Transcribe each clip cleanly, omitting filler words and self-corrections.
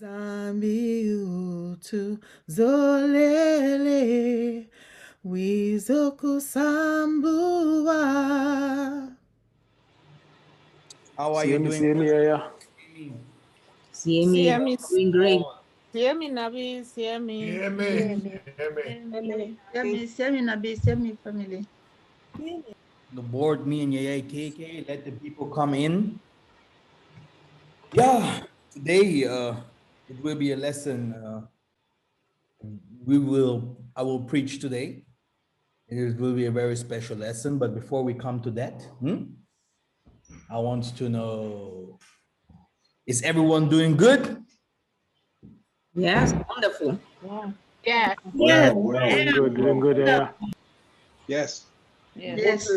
Zambi utu zolele wizoku sambua. How are you doing? See me, yeah. See me, doing great. See me, Nabi, see me. Hear me. See me, Nabi, see me, family. The board, me and Yaya KK, let the people come in. Yeah, today it will be a lesson. I will preach today. It will be a very special lesson, but before we come to that, I want to know, is everyone doing good? Yes, wonderful. Yeah. Yes, Doing good, yeah. Yes. yes.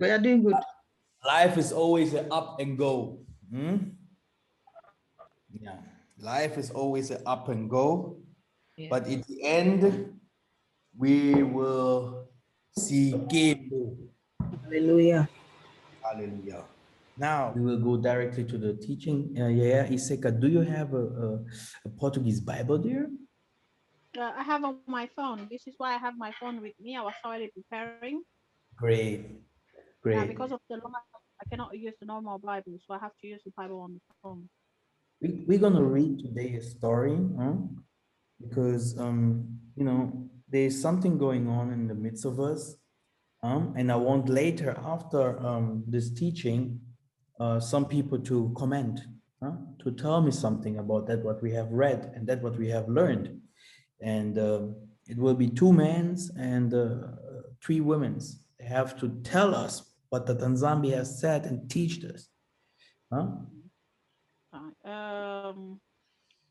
We are doing good. Life is always an up and go. Yeah, life is always an up and go, but at the end, we will see Gebo. Hallelujah. Hallelujah. Now we will go directly to the teaching. Yeah, Iseka, do you have a Portuguese Bible there? I have on my phone. This is why I have my phone with me. I was already preparing. Great, great. Yeah, because of the law, I cannot use the normal Bible, so I have to use the Bible on the phone. We're gonna read today a story, because you know, there's something going on in the midst of us, and I want later after this teaching, some people to comment, to tell me something about that what we have read and that what we have learned, and it will be 2 men's and 3 women's. They have to tell us what the Nzambe has said and teach us.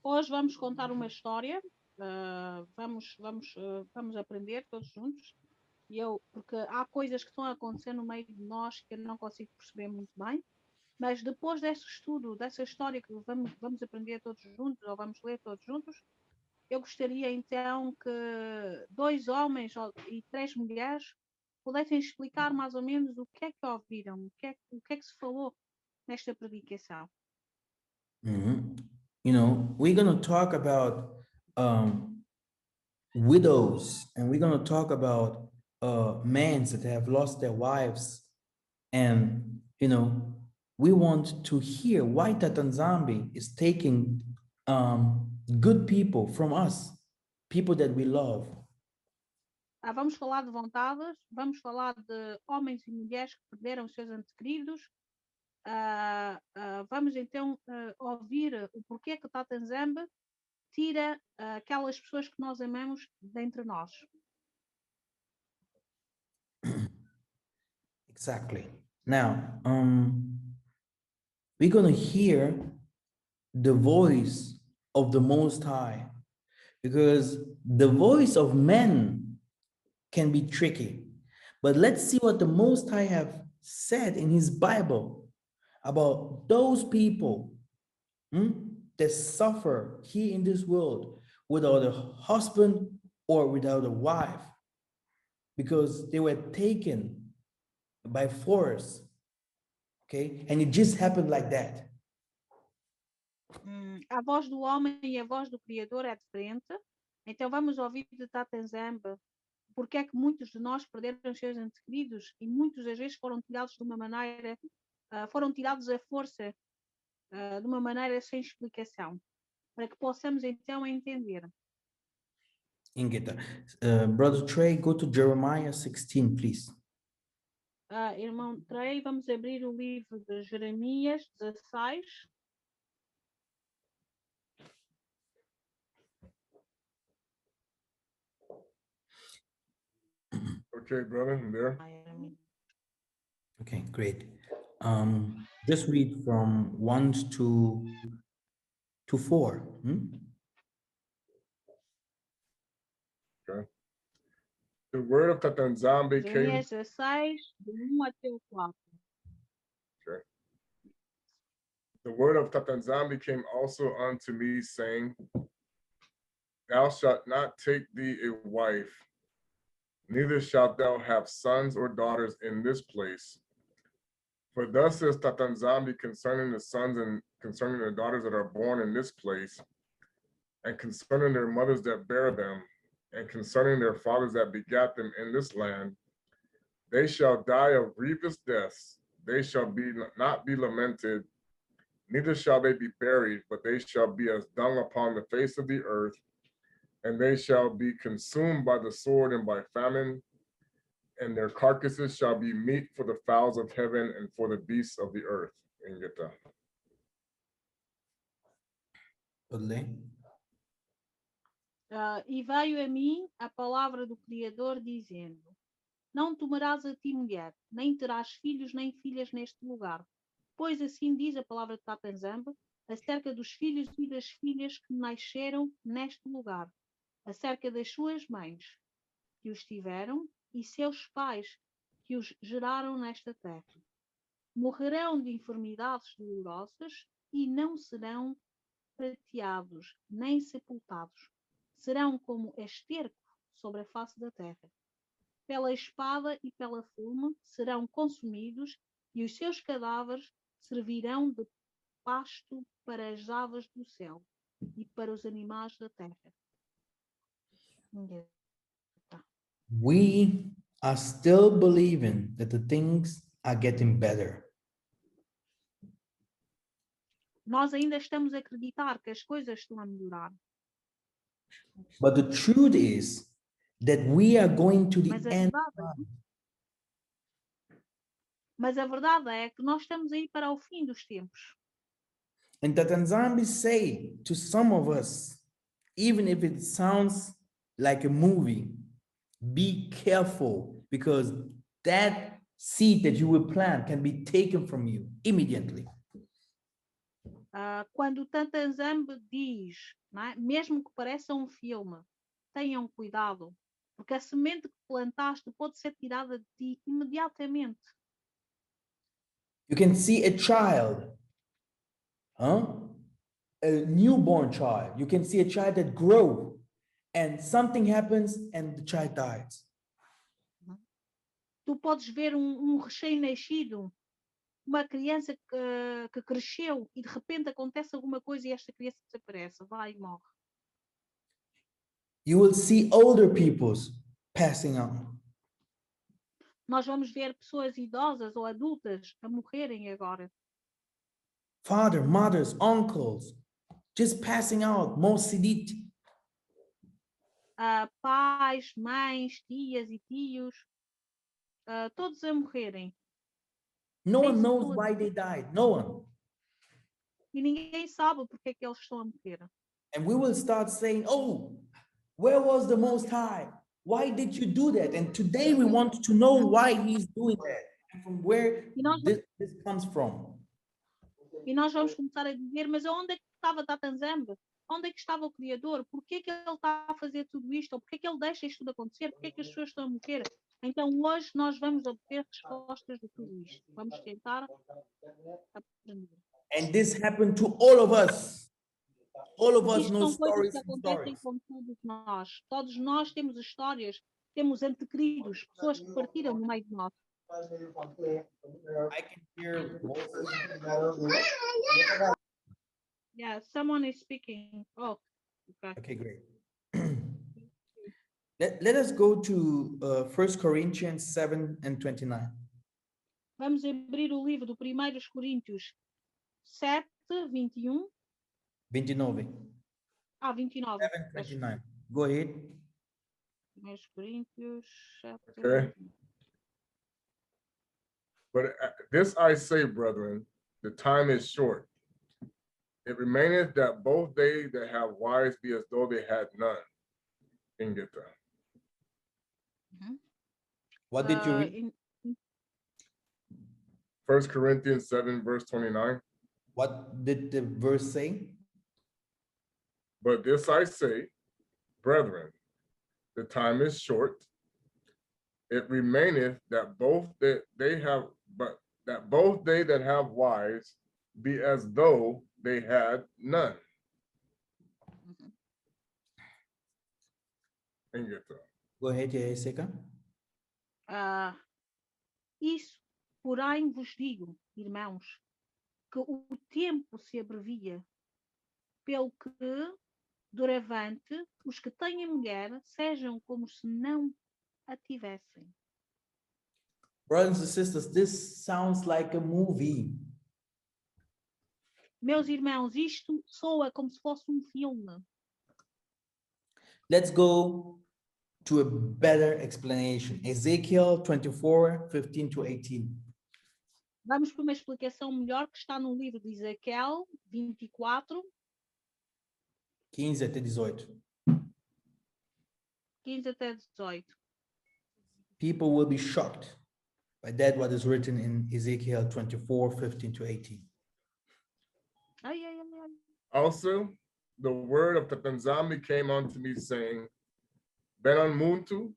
Hoje vamos contar uma história. Vamos aprender todos juntos. Porque há coisas que estão a acontecer no meio de nós que eu não consigo perceber muito bem. Mas depois desse estudo, dessa história que vamos aprender todos juntos, ou vamos ler todos juntos, eu gostaria então que 2 homens e 3 mulheres pudessem explicar mais ou menos o que é que ouviram, o que é que se falou nesta predicação. You know, we're going to talk about widows, and we're going to talk about men that have lost their wives, and you know, we want to hear why Tata Nzambe is taking good people from us, people that we love. Vamos falar de vontades, vamos falar de homens e mulheres que perderam os seus entes queridos. Vamos então ouvir o porquê que Tata Nzambe tira aquelas pessoas que nós amamos dentre nós. Exactly. Now, we're going to hear the voice of the Most High, because the voice of men can be tricky. But let's see what the Most High have said in his Bible about those people that suffer here in this world without a husband or without a wife, because they were taken by force, okay? And it just happened like that. A voz do homem e a voz do Criador é diferente. Então vamos ouvir de Tata Nzambe porque é que muitos de nós perderam os seus entes queridos e muitos das vezes foram tirados de uma maneira, foram tirados à força, de uma maneira sem explicação, para que possamos então entender. Ingeta, Brother Trey, go to Jeremiah 16, please. Irmão Trey, vamos abrir o livro de Jeremias 16. Okay, brother, I'm there. Okay, great. Just read from 1 to 4. Okay. The word of Tata Nzambe came. Jeremias 16, de 1 até o 4. Okay. The word of Tata Nzambe came also unto me, saying, Thou shalt not take thee a wife, neither shalt thou have sons or daughters in this place. For thus says Tata Nzambe concerning the sons and concerning the daughters that are born in this place, and concerning their mothers that bear them, and concerning their fathers that begat them in this land, they shall die of grievous deaths. They shall not be lamented, neither shall they be buried, but they shall be as dung upon the face of the earth, and they shall be consumed by the sword and by famine, and their carcasses shall be meat for the fowls of heaven and for the beasts of the earth. Ingeta. E veio a mim a palavra do Criador, dizendo: Não tomarás a ti mulher, nem terás filhos nem filhas neste lugar. Pois assim diz a palavra de Yah Nzambe acerca dos filhos e das filhas que nasceram neste lugar, acerca das suas mães, que os tiveram, e seus pais, que os geraram nesta terra. Morrerão de enfermidades dolorosas e não serão prateados, nem sepultados. Serão como esterco sobre a face da terra. Pela espada e pela fome serão consumidos, e os seus cadáveres servirão de pasto para as aves do céu e para os animais da terra. We are still believing that the things are getting better. Nós ainda estamos a acreditar que as coisas estão a melhorar. But the truth is that we are going to the end. Mas a verdade é que nós estamos a ir para o fim dos tempos. And Yah Nzambe say to some of us, even if it sounds like a movie, be careful, because that seed that you will plant can be taken from you immediately. Quando Yah Nzambe diz, não é? Mesmo que pareça um filme, tenham cuidado, porque a semente que plantaste pode ser tirada de ti imediatamente. You can see a child, a newborn child. You can see a child that grows, and something happens and the child dies. Tu podes ver recém-nascido, uma criança que cresceu e de repente acontece alguma coisa e esta criança desaparece, vai e morre. You will see older people passing on. Nós vamos ver pessoas idosas ou adultas a morrerem agora. Father, mothers, uncles, just passing out, mocidit. Pais, mães, tias e tios, todos a morrerem. No one knows why they died. No one. E ninguém sabe porque é que eles estão a morrer. And we will start saying, oh, where was the Most High? Why did you do that? And today we want to know why he's doing that and from where this comes from. E nós vamos começar a dizer, mas onde é que estava Yah Nzambe? Onde é que estava o Criador? Por que é que ele está a fazer tudo isto? Ou por que é que ele deixa isto tudo acontecer? Por que é que as pessoas estão a morrer? Então hoje nós vamos obter respostas de tudo isto. Vamos tentar aprender. And this happened to all of us. All of us Isto know são coisas stories que and acontecem stories. com todos nós. Todos nós temos histórias, temos antequeridos, pessoas que partiram no meio de nós. I can hear voices. Yeah, someone is speaking. Oh, okay. Okay, great. Let us go to 1 Corinthians 7 and 29. Vamos abrir o livro do 1 Coríntios 7, 21. 29. 29. 7, 29. Go ahead. 1 Coríntios 7. Okay. But this I say, brethren, the time is short. It remaineth that both they that have wives be as though they had none. Ingeta. What did you read? 1 Corinthians 7, verse 29. What did the verse say? But this I say, brethren, the time is short. It remaineth that both that they have, but that both they that have wives be as though they had none. Go ahead, Yissa'Yah. Isso, porém, vos digo, irmãos, que o tempo se abrevia, pelo que Doravante, os que têm mulher sejam como se não a tivessem. Brothers and sisters, this sounds like a movie. Meus irmãos, isto soa como se fosse um filme. Let's go to a better explanation. Ezekiel 24, 15 to 18. Vamos para uma explicação melhor que está no livro de Ezequiel 24, 15 até 18. 15 até 18. People will be shocked by that what is written in Ezekiel 24, 15 to 18. Ai, ai, ai, ai. Also, the word of Yah Nzambe came unto me, saying, Benon Muntu,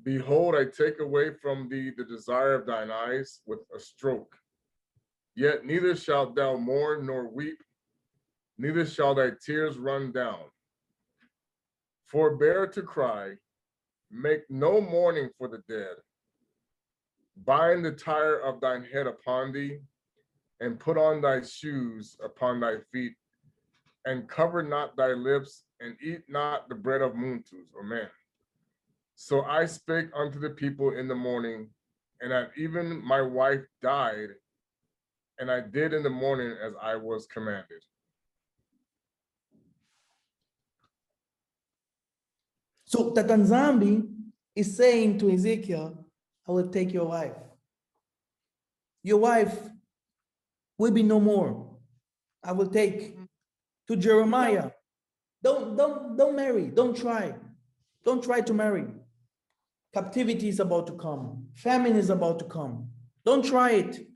behold, I take away from thee the desire of thine eyes with a stroke. Yet neither shalt thou mourn nor weep, neither shall thy tears run down. Forbear to cry, make no mourning for the dead. Bind the tire of thine head upon thee, and put on thy shoes upon thy feet, and cover not thy lips, and eat not the bread of Muntus, or men. So I spake unto the people in the morning, and at even my wife died, and I did in the morning as I was commanded. So Yah Nzambe is saying to Ezekiel, I will take your wife. Your wife will be no more. I will take. To Jeremiah, don't marry, don't try to marry. Captivity is about to come. Famine is about to come. Don't try it.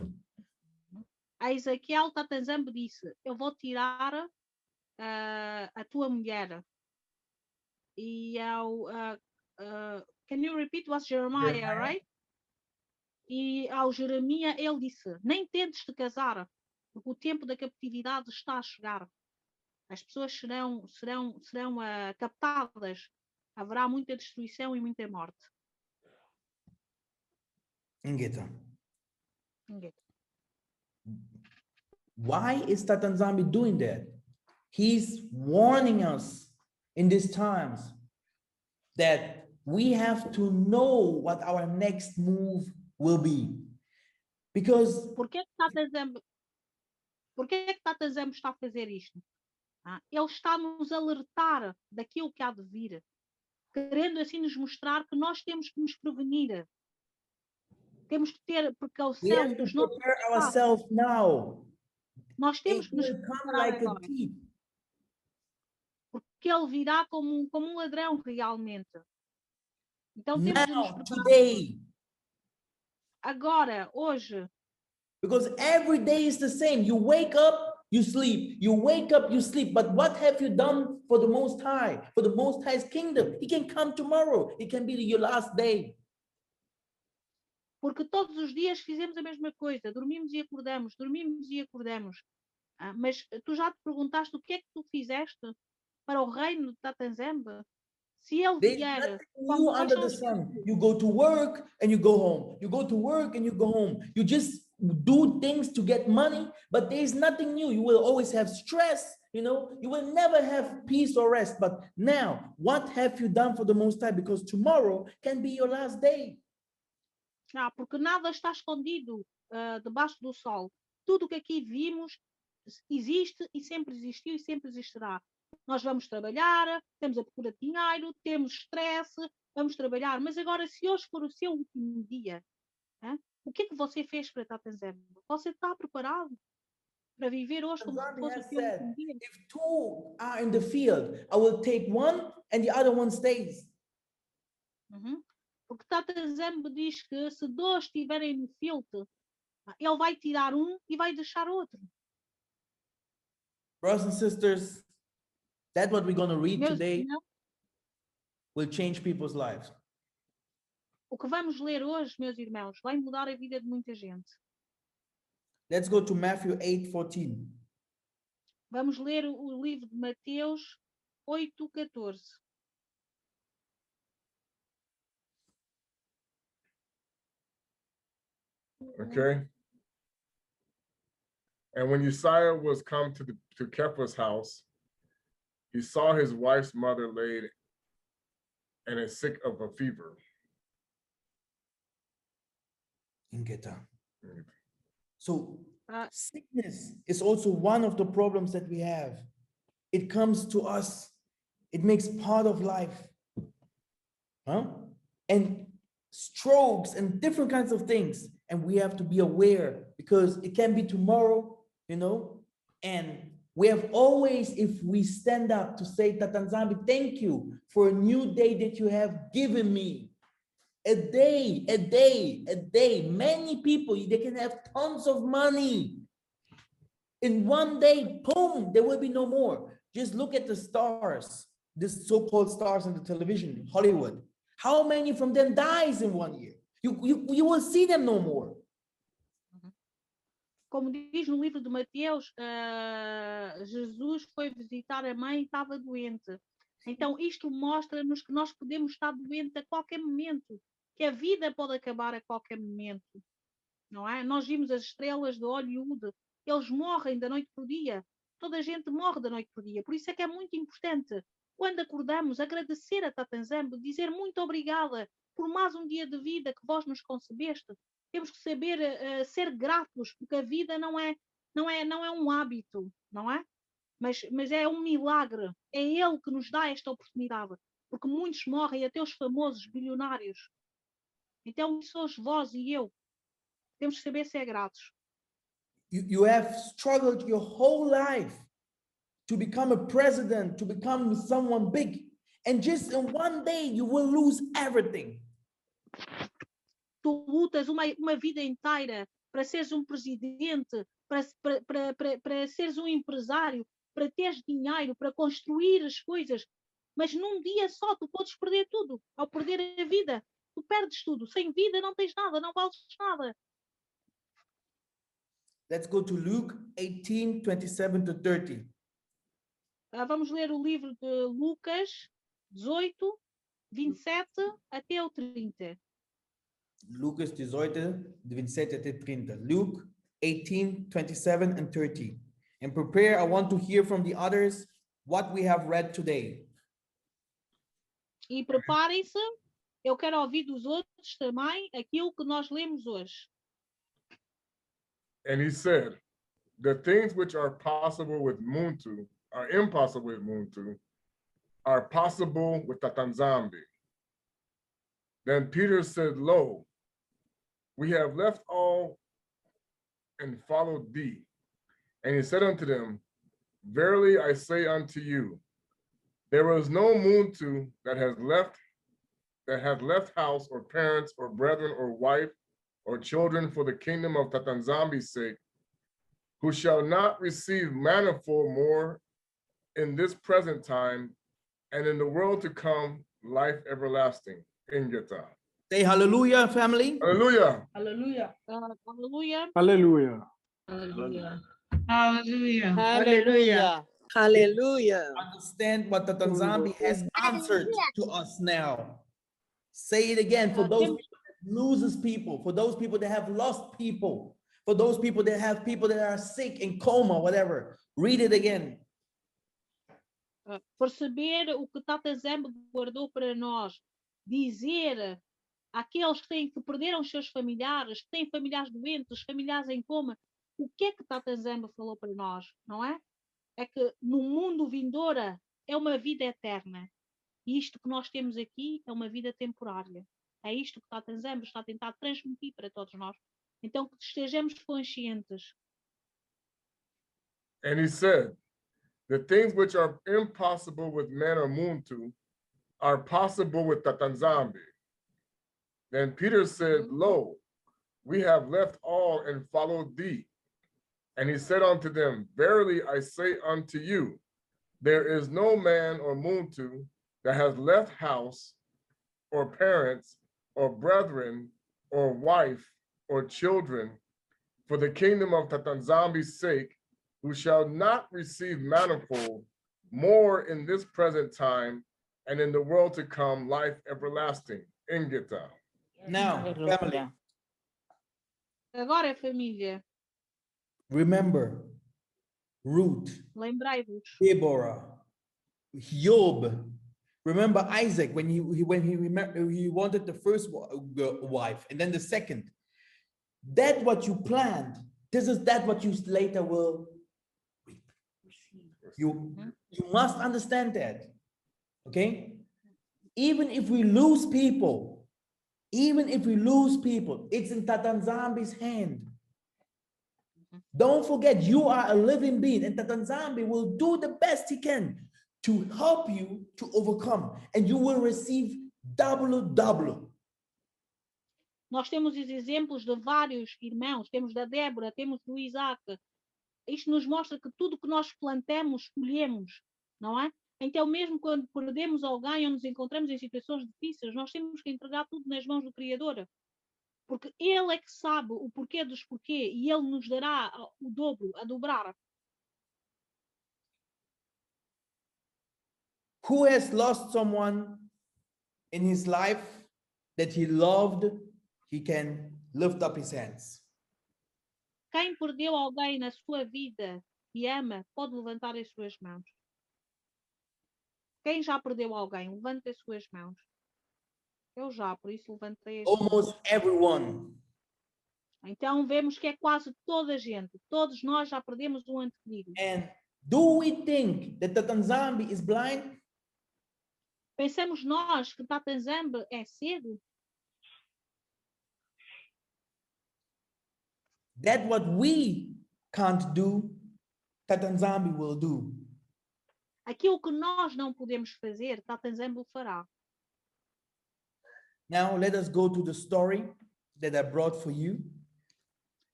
A Ezequiel, Yah Nzambe disse, eu vou tirar a tua mulher. E ao... can you repeat what's Jeremiah, right? E ao Jeremias ele disse, nem tentes te casar, porque o tempo da captividade está a chegar. As pessoas serão captadas. Haverá muita destruição e muita morte. Ingeta. Why is Yah Nzambe doing that? He's warning us in these times that we have to know what our next move will be. Because Por que Yah Nzambe está a fazer isto? Ele está a nos alertar daquilo que há de vir, querendo assim nos mostrar que nós temos que nos prevenir. Temos que ter precaução. we have to prepare ourselves now. Nós temos It que nos will come preparar like a agora. thief. Porque ele virá como um ladrão realmente. Então temos de nos Now, preparar today. agora, hoje. Because every day is the same. You wake up, you sleep. You wake up, you sleep. But what have you done for the Most High? For the Most High's kingdom? He can come tomorrow. It can be your last day. Porque todos os dias fizemos a mesma coisa. Dormimos e acordamos. Mas tu já te perguntaste o que é que tu fizeste para o reino de Yah Nzambe? Se ele There's vier... nothing new under the sun. You go to work and you go home. You go to work and you go home. You just do things to get money, but there's nothing new. You will always have stress, you know. You will never have peace or rest. But now, what have you done for the Most High? Because tomorrow can be your last day. Porque nada está escondido debaixo do sol. Tudo o que aqui vimos existe e sempre existiu e sempre existirá. Nós vamos trabalhar, temos a procura de dinheiro, temos estresse, vamos trabalhar. Mas agora, se hoje for o seu último dia, o que é que você fez para Yah Nzambe? Você está preparado para viver hoje como se fosse o seu último dia? If two are in the field, I will take one and the other one stays. Porque Yah Nzambe diz que se dois estiverem no filtro, ele vai tirar um e vai deixar outro. Brothers and sisters, that's what we're going to read today will change people's lives. O que vamos ler hoje, meus irmãos, vai mudar a vida de muita gente. Let's go to Matthew 8:14. Vamos ler o livro de Mateus 8:14. Okay. And when Yissa'Yah was come to Kephas' house, he saw his wife's mother laid and is sick of a fever. Ingeta. Mm. So Ah. sickness is also one of the problems that we have. It comes to us. It makes part of life. Huh? And strokes and different kinds of things. And we have to be aware because it can be tomorrow, you know, and we have always, if we stand up to say, Tata Nzambe, thank you for a new day that you have given me. A day. Many people, they can have tons of money. In one day, boom, there will be no more. Just look at the stars, this so-called stars on the television, Hollywood. How many from them dies in 1 year? You will see them no more. Como diz no livro de Mateus, Jesus foi visitar a mãe e estava doente. Então, isto mostra-nos que nós podemos estar doentes a qualquer momento, que a vida pode acabar a qualquer momento, não é? Nós vimos as estrelas de Hollywood, eles morrem da noite para o dia, toda a gente morre da noite para o dia, por isso é que é muito importante, quando acordamos, agradecer a Tata Nzambe, dizer muito obrigada por mais um dia de vida que vós nos concebeste. Temos que saber ser gratos, porque a vida não é um hábito, não é? Mas é um milagre. É Ele que nos dá esta oportunidade. Porque muitos morrem, até os famosos bilionários. Então, sois vós e eu. Temos que saber ser gratos. You have struggled your whole life to become a president, to become someone big. And just in one day, you will lose everything. Tu lutas uma vida inteira para seres um presidente, para seres um empresário, para teres dinheiro, para construir as coisas. Mas num dia só tu podes perder tudo. Ao perder a vida, tu perdes tudo. Sem vida não tens nada, não vales nada. Let's go to Luke 18, 27 to 30. Vamos ler o livro de Lucas 18, 27 até o 30. Lucas 18, de 27 até 30. Luke 18, 27 and 30. And prepare, I want to hear from the others what we have read today. E preparem-se, eu quero ouvir dos outros também aquilo que nós lemos hoje. And he said, the things which are possible with Muntu are impossible with Muntu, are possible with Tata Nzambe. Then Peter said, lo, we have left all and followed thee. And he said unto them, verily I say unto you, there is no Muntu that has left house or parents or brethren or wife or children for the kingdom of Tata Nzambe's sake, who shall not receive manifold more in this present time and in the world to come life everlasting. Ingeta. Say hallelujah, family. Hallelujah. Hallelujah. Hallelujah. Hallelujah. Hallelujah. Hallelujah. Hallelujah. Hallelujah. Understand what Tata Nzambe has answered to us now. Say it again for those people that loses people, for those people that have lost people, for those people that have people that are sick in coma, whatever. Read it again. Perceber o que Tata Nzambe guardou para nós, dizer àqueles que perderam os seus familiares, que têm familiares doentes, familiares em coma, o que é que Tata Nzambe falou para nós, não é? É que no mundo vindoura é uma vida eterna. E isto que nós temos aqui é uma vida temporária. É isto que Tata Nzambe está a tentar transmitir para todos nós. Então que estejamos conscientes. And he said, the things which are impossible with man or Muntu are possible with Tata Nzambe. Then Peter said, lo, we have left all and followed thee. And he said unto them, verily I say unto you, there is no man or Muntu that has left house or parents or brethren or wife or children for the kingdom of Tata Nzambe's sake, who shall not receive manifold more in this present time and in the world to come life everlasting. Ingeta. Now, family, Agora, família, remember Ruth, lembrai-vos. Deborah, Job. Remember Isaac when he wanted the first wife and then the second. That what you planned, this is that what you later will reap. You must understand that. Okay? Even if we lose people, it's in Tata Nzambe's hand. Don't forget, you are a living being, and Tata Nzambe will do the best he can to help you to overcome, and you will receive double. Nós temos os exemplos de vários irmãos, temos da Débora, temos do Isaac. Isto nos mostra que tudo que nós plantamos, colhemos, não é? Então, mesmo quando perdemos alguém ou nos encontramos em situações difíceis, nós temos que entregar tudo nas mãos do Criador. Porque Ele é que sabe o porquê dos porquê e Ele nos dará o dobro, a dobrar. Who has lost someone in his life that he loved, he can lift up his hands. Quem perdeu alguém na sua vida e ama, pode levantar as suas mãos. Quem já perdeu alguém, levante as suas mãos. Eu já, por isso levantei as Almost everyone. Então vemos que é quase toda a gente. Todos nós já perdemos um ente querido. And do we think that Tata Nzambe is blind? Pensamos nós que Tata Nzambe é cego? That what we can't do, Tata Nzambe will do. Aquilo que nós não podemos fazer, Tata Nzambe o fará. Now let us go to the story that I brought for you.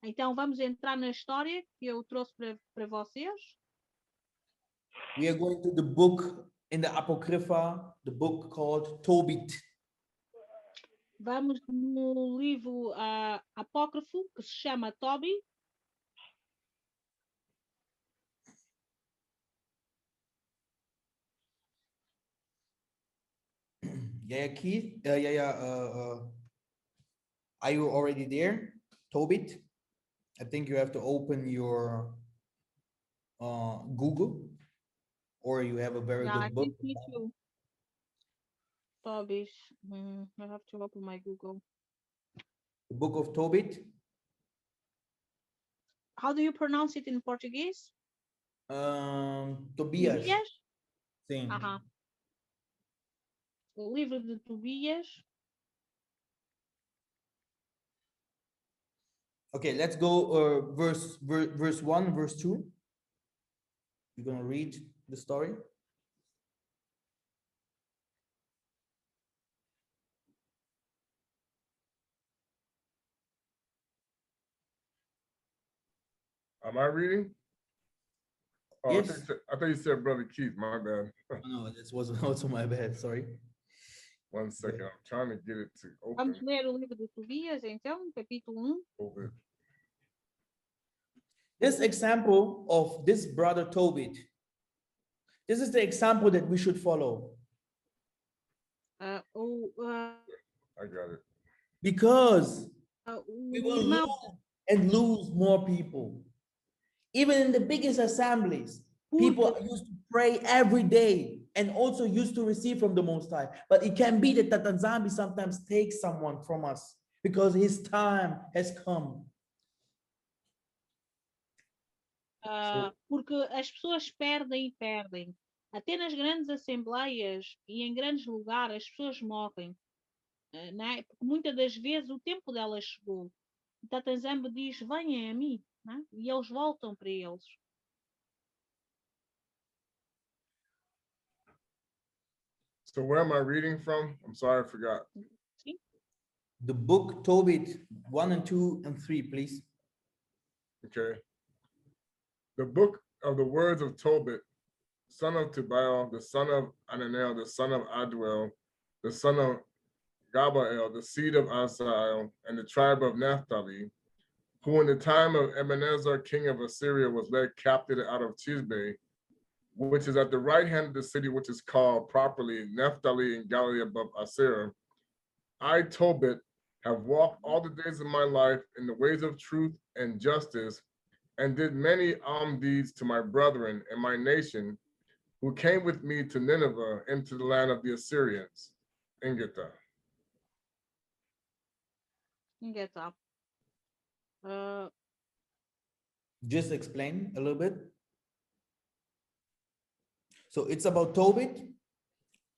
Então vamos entrar na história que eu trouxe para vocês. We are going to the book in the Apocrypha, the book called TOBIT. Vamos no livro apócrifo que se chama TOBIT. Yeah, Keith. Are you already there? TOBIT. I think you have to open your Google, or you have a very I good book. think me too. TOBIT. I have to open my Google. The book of TOBIT. How do you pronounce it in Portuguese? Tobias. Tobias? Sim. O livro de Tobias. Okay, let's go verse 1, verse 2. You're going to read the story. Am I reading? Oh, Yes. I thought you said Brother Keith, my bad. No, this was also my bad, sorry. 1 second, I'm trying to get it to open. Vamos ler o livro de Tobias, então, capítulo 1. Open. This example of this brother Tobit, this is the example that we should follow. I got it. Because we will irmão, lose more people. Even in the biggest assemblies, people used to pray every day and also used to receive from the Most High. But it can be that Tata Nzambe sometimes takes someone from us because his time has come. Porque as pessoas perdem e perdem. Até nas grandes assembleias e em grandes lugares as pessoas morrem. Não é? Porque muitas das vezes o tempo delas chegou. E Tata Nzambe diz, venham a mim. Não é? E eles voltam para eles. So where am I reading from? I'm sorry, I forgot. Sim? The book Tobit 1 and 2 and 3, please. Okay. The book of the words of Tobit, son of Tubal, the son of Ananel, the son of Aduel, the son of Gabael, the seed of Asael, and the tribe of Naphtali, who in the time of Ebenezer, king of Assyria, was led captive out of Tisbe, which is at the right hand of the city, which is called properly Naphtali in Galilee above Assyria. I, Tobit, have walked all the days of my life in the ways of truth and justice, and did many deeds to my brethren and my nation, who came with me to Nineveh into the land of the Assyrians. Ingeta. Ingeta. Just explain a little bit. So it's about Tobit.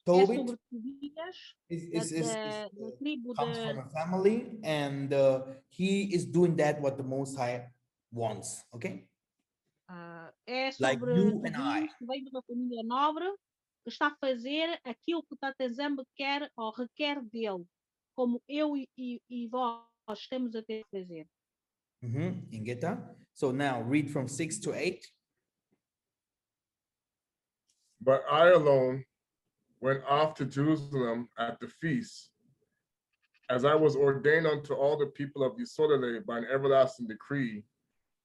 Tobit sobre Tobias, da tribo comes from a family, and he is doing that what the Most High wants. Okay. É Like sobre you and I. Tobias, que vem de uma família nobre, que está a fazer aquilo que o Tata Nzambe quer ou requer dele, como eu e vós estamos a ter que fazer. Ingeta. So now read from 6 to 8. But I alone went off to Jerusalem at the feast, as I was ordained unto all the people of Yissa'Yah by an everlasting decree,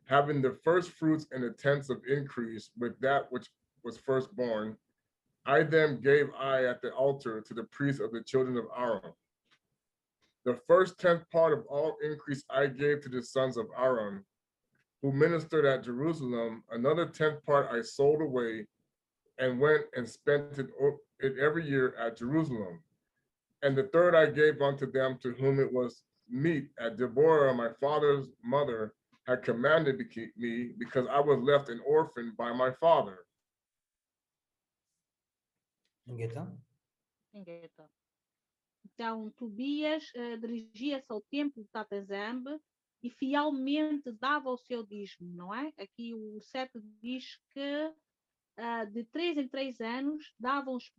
having the first fruits and the tenths of increase with that which was firstborn. I then gave I at the altar to the priests of the children of Aaron. The first 10th part of all increase I gave to the sons of Aaron, who ministered at Jerusalem. Another 10th part I sold away and went and spent it every year at Jerusalem. And the third I gave unto them to whom it was meet at Deborah, my father's mother, had commanded me, because I was left an orphan by my father. Ingeta. Então, Tobias dirigia-se ao templo de Tata Nzambe e fielmente dava o seu dízimo, não é? Aqui o 7 diz que de 3 em 3 anos davam os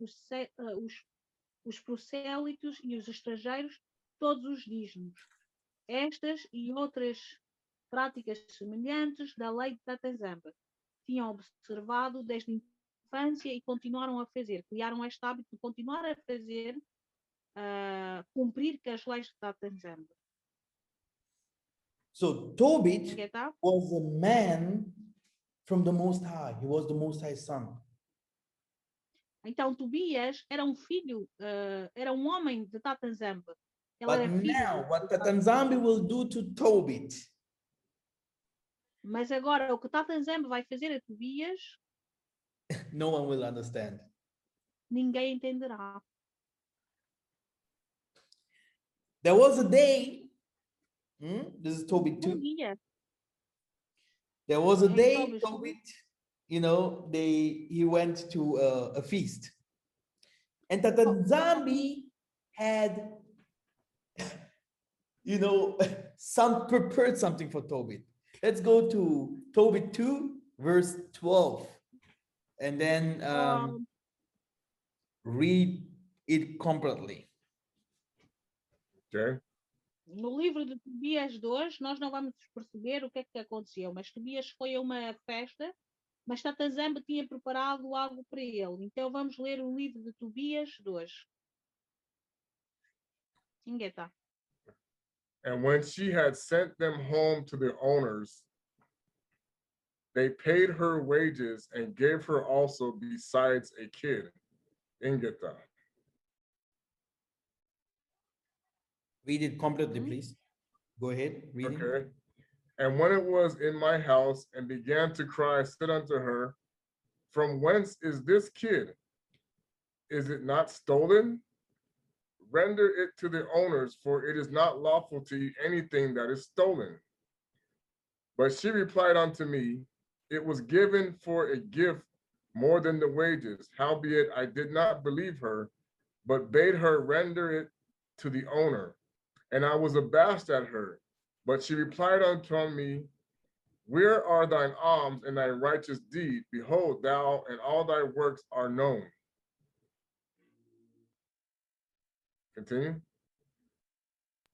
prosélitos e os estrangeiros todos os dízimos. Estas e outras práticas semelhantes da lei de Tata Nzambe tinham observado desde a infância e continuaram a fazer, criaram este hábito de continuar a fazer, cumprir com as leis de Tata Nzambe. So Tobit was a man from the Most High. He was the Most High son. Então Tobias era filho, era homem de Tata Nzambe. But now, what Tata Nzambe will do to Tobit? Mas agora o que Tata Nzambe vai fazer a Tobias, no one will understand. Ninguém entenderá. There was a day. This is Tobit 2. There was a day, Tobit, you know, he went to a feast. And Tata Nzambe had, you know, prepared something for Tobit. Let's go to Tobit 2, verse 12. And then read it completely. Okay. No livro de Tobias 2, nós não vamos perceber o que é que aconteceu, mas Tobias foi a uma festa, mas Tata Nzambe tinha preparado algo para ele. Então vamos ler o livro de Tobias 2. Ingeta. And when she had sent them home to their owners, they paid her wages and gave her also besides a kid. Ingeta. Read it completely, please. Go ahead, read it. Okay. And when it was in my house and began to cry, I said unto her, from whence is this kid? Is it not stolen? Render it to the owners, for it is not lawful to eat anything that is stolen. But she replied unto me, it was given for a gift more than the wages. Howbeit I did not believe her, but bade her render it to the owner. And I was abashed at her. But she replied unto me, where are thine alms and thy righteous deed? Behold, thou and all thy works are known. Continue.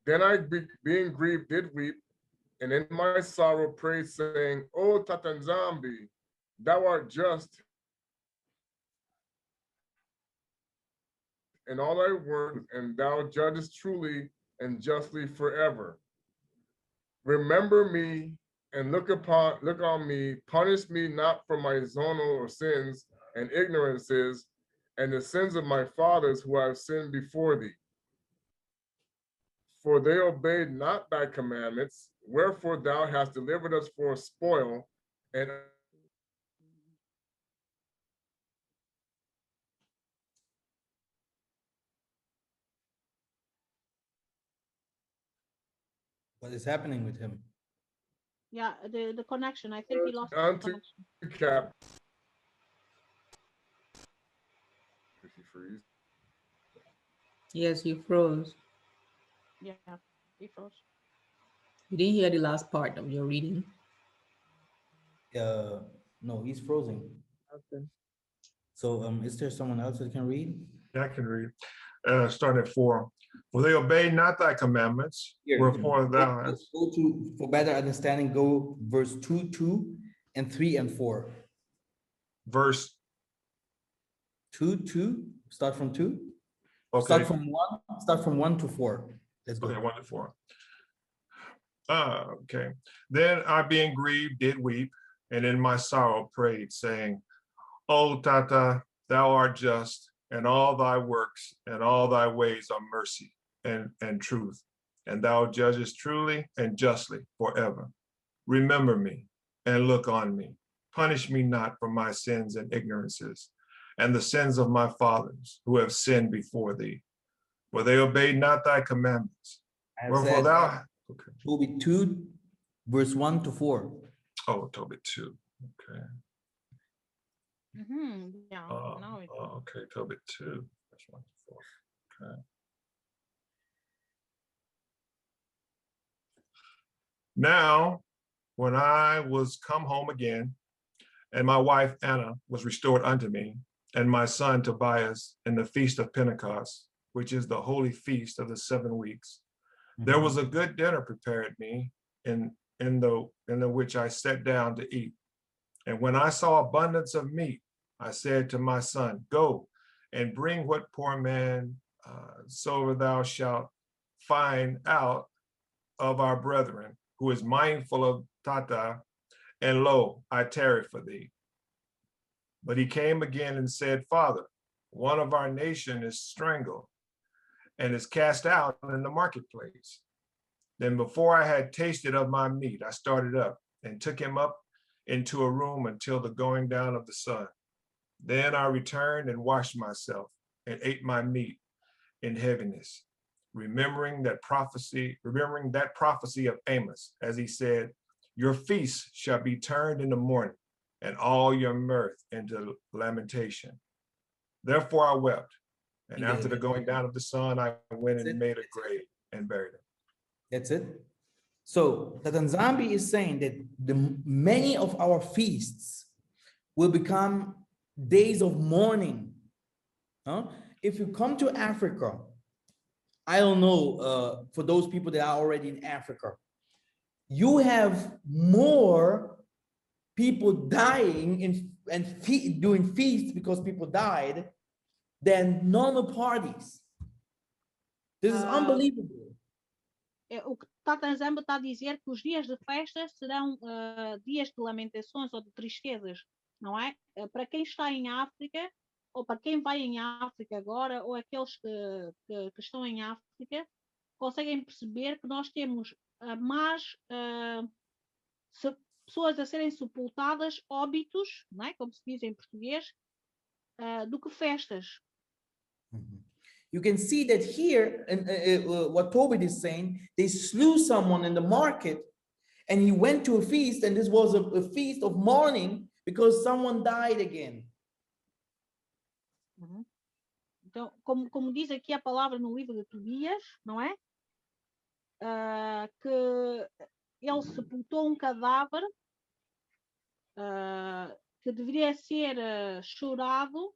Then I, being grieved, did weep, and in my sorrow prayed, saying, O Tata Nzambe, thou art just in all thy works, and thou judgest truly and justly forever. Remember me and look on me, punish me not for my zonal or sins and ignorances, and the sins of my fathers who have sinned before thee. For they obeyed not thy commandments, wherefore thou hast delivered us for a spoil, and What is happening with him? Yeah, the connection. I think he lost the On to connection. recap. Did he freeze? Yes, you froze. Yeah, he froze. You didn't hear the last part of your reading. No, he's frozen. Okay. So is there someone else that can read? Yeah, I can read. Starting at 4. For they obey not thy commandments, wherefore thou hast. Go to, for better understanding, go verse 2, 2, and 3 and 4. Verse 2, 2, start from 2. okay. Start from 1 to 4. Let's go. Okay, 1 to 4. Okay. Then I, being grieved, did weep, and in my sorrow prayed, saying, O Tata, thou art just, and all thy works and all thy ways are mercy and truth, and thou judgest truly and justly forever. Remember me and look on me. Punish me not for my sins and ignorances, and the sins of my fathers who have sinned before thee, for they obeyed not thy commandments. Wherefore thou, okay. TOBIT 2, verse 1 to 4. Oh, TOBIT 2. Okay. Yeah. Now it. Okay, TOBIT 2, verse 1 to 4. Okay. Now, when I was come home again, and my wife Anna was restored unto me, and my son Tobias in the feast of Pentecost, which is the holy feast of the 7 weeks, there was a good dinner prepared me in the which I sat down to eat. And when I saw abundance of meat, I said to my son, go and bring what poor man soever thou shalt find out of our brethren, who is mindful of Tata, and lo, I tarry for thee. But he came again and said, Father, one of our nation is strangled and is cast out in the marketplace. Then before I had tasted of my meat, I started up and took him up into a room until the going down of the sun. Then I returned and washed myself and ate my meat in heaviness, remembering that prophecy of Amos, as he said, your feast shall be turned into mourning, and all your mirth into lamentation. Therefore I wept, and after the going down of the sun, I went and made a grave and buried him. That's it. So Yah Nzambe is saying that many of our feasts will become days of mourning. If you come to Africa, I don't know, for those people that are already in Africa, you have more people dying doing feasts because people died than normal parties. This is unbelievable. O que Yah Nzambe está a dizer que os dias de festa serão dias de lamentações ou de tristezas, não é? Para quem está em África, ou para quem vai em África agora, ou aqueles que estão em África, conseguem perceber que nós temos mais pessoas a serem sepultadas, óbitos, não é? Como se diz em português, do que festas. You can see that here, what TOBIT is saying, they slew someone in the market and he went to a feast, and this was a feast of mourning because someone died again. Então, como diz aqui a palavra no livro de Tobias, não é? Que ele sepultou um cadáver que deveria ser chorado,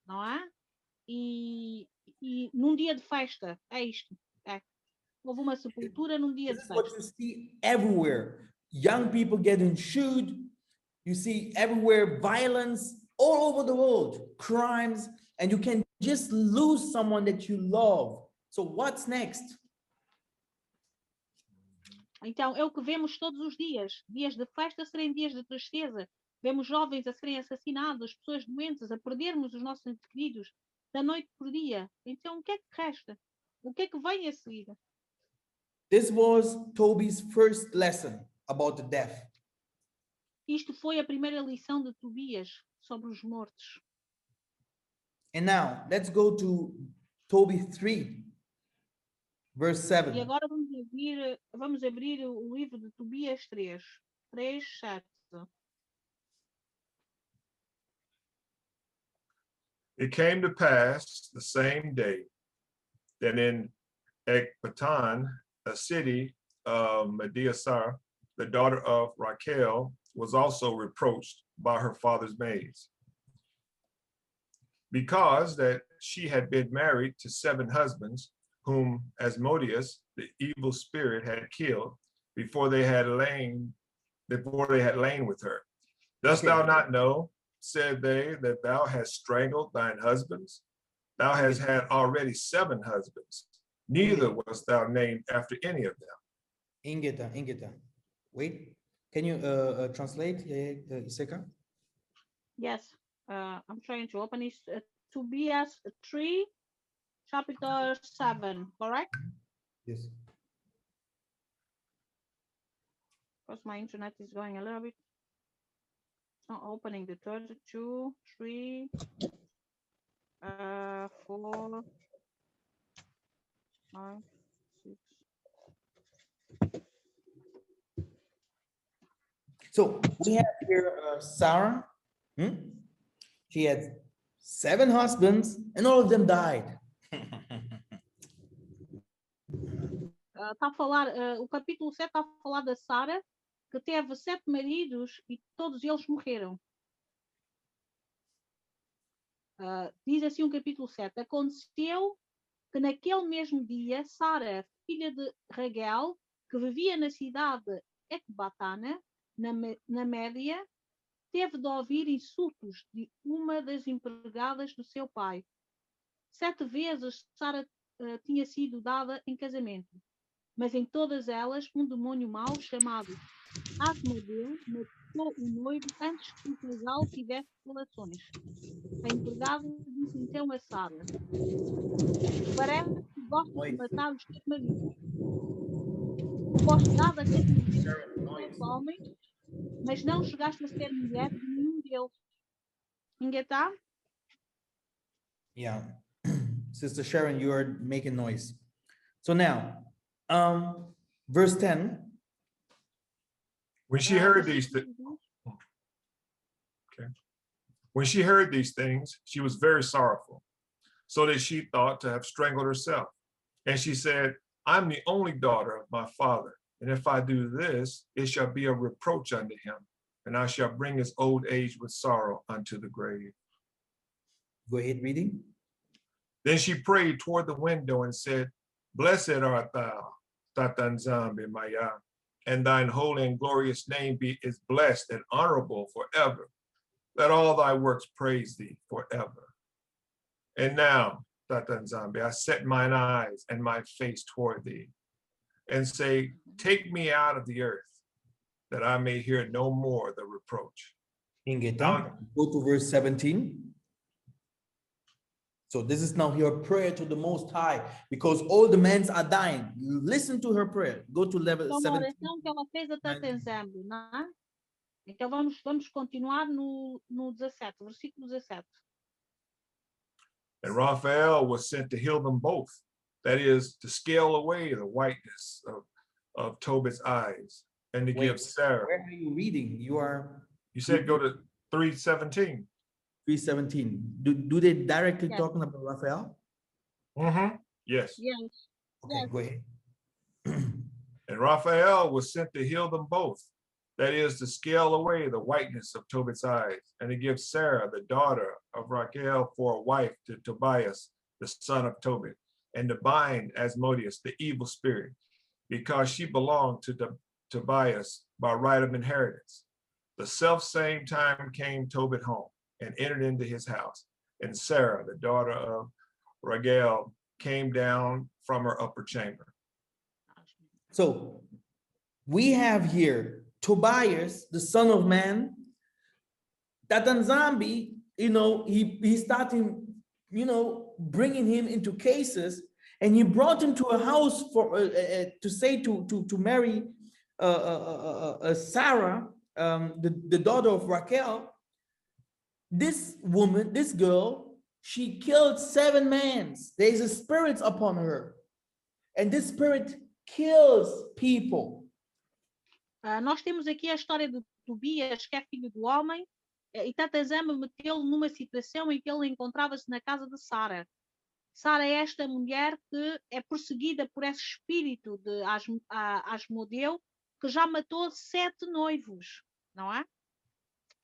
não é? E num dia de festa, é isto. Houve uma sepultura num dia de festa. This is what you see everywhere. Young people getting shot. You see everywhere violence all over the world, crimes, and you can just lose someone that you love. So what's next? Então, é o que vemos todos os dias. Dias de festa serem dias de tristeza. Vemos jovens a serem assassinados, pessoas doentes, a perdermos os nossos entes queridos da noite por dia. Então, o que é que resta? O que é que vem a seguir? This was Toby's first lesson about the death. Isto foi a primeira lição de Tobias sobre os mortos. And now, let's go to TOBIT 3. verse E 7. agora vamos abrir o livro de Tobias 3. 3, 7. It came to pass the same day that in Ecbatan, a city of Mediasar, the daughter of Raquel, was also reproached by her father's maids, because that she had been married to 7 husbands, whom Asmodeus, the evil spirit, had killed before they had lain with her. Dost thou not know, said they, that thou hast strangled thine husbands? Thou hast had already 7 husbands. Neither wast thou named after any of them. Ingeta. Wait, can you translate, Iseka? Yes, I'm trying to open it. Tobias 3, chapter 7, correct? Yes. Because my internet is going a little bit. It's not opening the 32, 3, 4, 5, 6. So we have here Sarah. She had 7 husbands, and all of them died. Está a falar, o capítulo 7 está a falar da Sara, que teve 7 maridos e todos eles morreram. Diz assim o capítulo 7. Aconteceu que naquele mesmo dia, Sara, filha de Raguel, que vivia na cidade de Ecbatana, na Média, teve de ouvir insultos de uma das empregadas do seu pai. 7 vezes Sara tinha sido dada em casamento, mas em todas elas um demônio mau chamado Asmodeu matou o noivo antes que o casal tivesse relações. A empregada disse então a Sara: parece que gosta de matar os teus maridos. Foste dada a 7 homens, mas não chegaste a ser mulher de nenhum deles. Ninguém está? Yeah. Sister Sharon, you are making noise. So now, verse 10. When she heard these things, when she heard these things, she was very sorrowful, so that she thought to have strangled herself. And she said, I'm the only daughter of my father, and if I do this, it shall be a reproach unto him, and I shall bring his old age with sorrow unto the grave. Go ahead, reading. Then she prayed toward the window and said, blessed art thou, Yah Nzambe Maker, and thine holy and glorious name is blessed and honorable forever. Let all thy works praise thee forever. And now, Yah Nzambe, I set mine eyes and my face toward thee, and say, take me out of the earth, that I may hear no more the reproach. Ingeta, go to verse 17. So this is now your prayer to the Most High, because all the men are dying. Listen to her prayer. Go to level Então, 17. uma oração que ela fez a Yah Nzambe, não é? Então vamos continuar no 17, versículo 17. And Raphael was sent to heal them both, that is, to scale away the whiteness of Tobit's eyes, and to give Sarah. Where are you reading? You said go to 3:17. 3:17. Do they directly talking about Raphael? Yes. Yes. Okay, yes. Go ahead. And Raphael was sent to heal them both, that is, to scale away the whiteness of Tobit's eyes, and to give Sarah, the daughter of Raquel, for a wife to Tobias, the son of Tobit, and to bind Asmodeus, the evil spirit, because she belonged to Tobias by right of inheritance. The self-same time came Tobit home and entered into his house, and Sarah, the daughter of Raguel, came down from her upper chamber. So we have here Tobias, the son of man. That Nzambe, he's starting, bringing him into cases, and he brought him to a house for to say to marry Sarah, the daughter of Raquel. This woman, this girl, she killed 7 men. There's a spirit upon her. And this spirit kills people. Nós temos aqui a história de Tobias, que é filho do homem, e Tata Nzambe meteu-lo numa situação em que ele encontrava-se na casa de Sara. Sara é esta mulher que é perseguida por esse espírito de Asmodeu, que já matou 7 noivos, não é?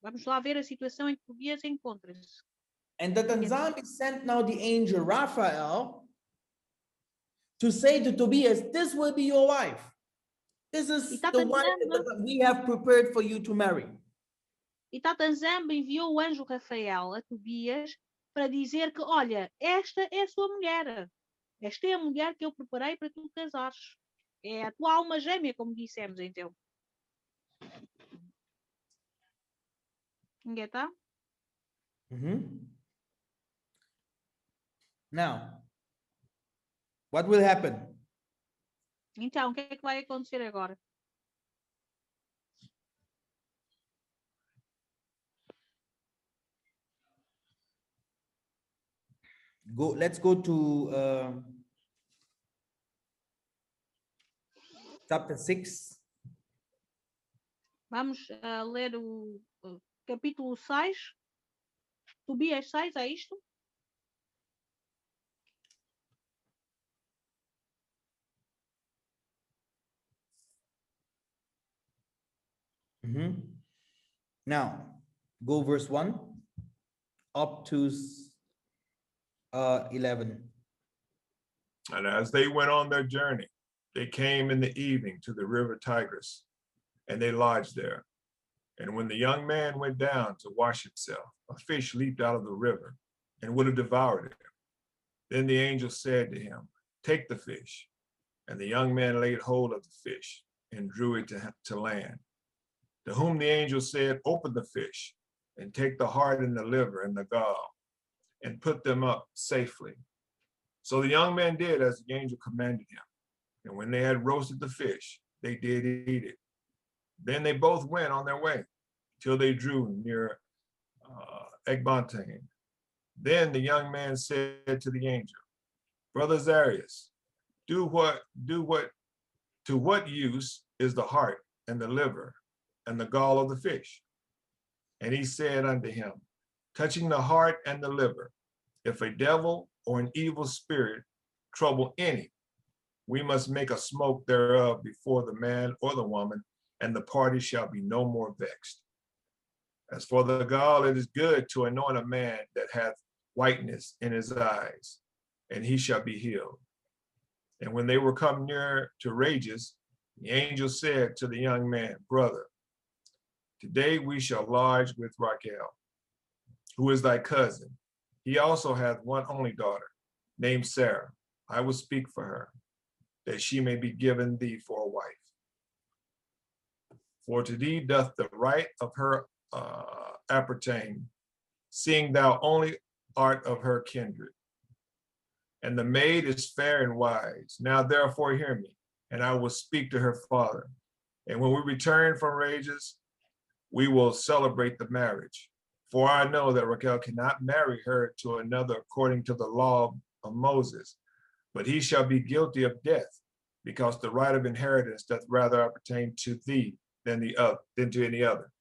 Vamos lá ver a situação em que Tobias encontra-se. And Tata Nzambe sent now the angel Raphael to say to Tobias, this will be your wife. This is the one that we have prepared for you to marry. E Tata Nzambe enviou o anjo Rafael a Tobias para dizer que, olha, esta é a sua mulher. Esta é a mulher que eu preparei para tu casares. É a tua alma gêmea, como dissemos, então. Ninguém está? Now, what will happen? Então, o que é que vai acontecer agora? Let's go to chapter 6. Vamos ler o capítulo 6. Tobias 6, é isto? Now, go verse 1 up to 11. And as they went on their journey, they came in the evening to the river Tigris, and they lodged there. And when the young man went down to wash himself, a fish leaped out of the river and would have devoured him. Then the angel said to him, take the fish. And the young man laid hold of the fish and drew it to land. To whom the angel said, open the fish and take the heart and the liver and the gall and put them up safely. So the young man did as the angel commanded him. And when they had roasted the fish, they did eat it. Then they both went on their way till they drew near Ecbatane. Then the young man said to the angel, Brother Zarias, to what use is the heart and the liver and the gall of the fish? And he said unto him, touching the heart and the liver, if a devil or an evil spirit trouble any, we must make a smoke thereof before the man or the woman, and the party shall be no more vexed. As for the gall, it is good to anoint a man that hath whiteness in his eyes, and he shall be healed. And when they were come near to Rages, the angel said to the young man, brother, today we shall lodge with Raquel, who is thy cousin. He also hath one only daughter, named Sarah. I will speak for her, that she may be given thee for a wife. For to thee doth the right of her appertain, seeing thou only art of her kindred. And the maid is fair and wise. Now therefore hear me, and I will speak to her father. And when we return from Rages, we will celebrate the marriage. For I know that Raquel cannot marry her to another according to the law of Moses, but he shall be guilty of death, because the right of inheritance doth rather appertain to thee than to any other.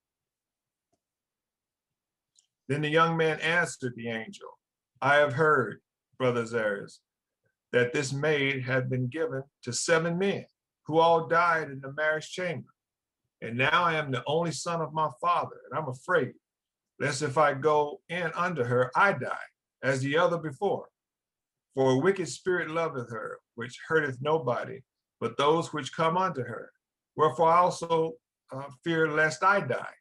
Then the young man answered the angel, I have heard, brother Zarias, that this maid had been given to 7 men, who all died in the marriage chamber. And now I am the only son of my father, and I'm afraid, lest if I go in unto her, I die, as the other before. For a wicked spirit loveth her, which hurteth nobody, but those which come unto her. Wherefore I also fear lest I die,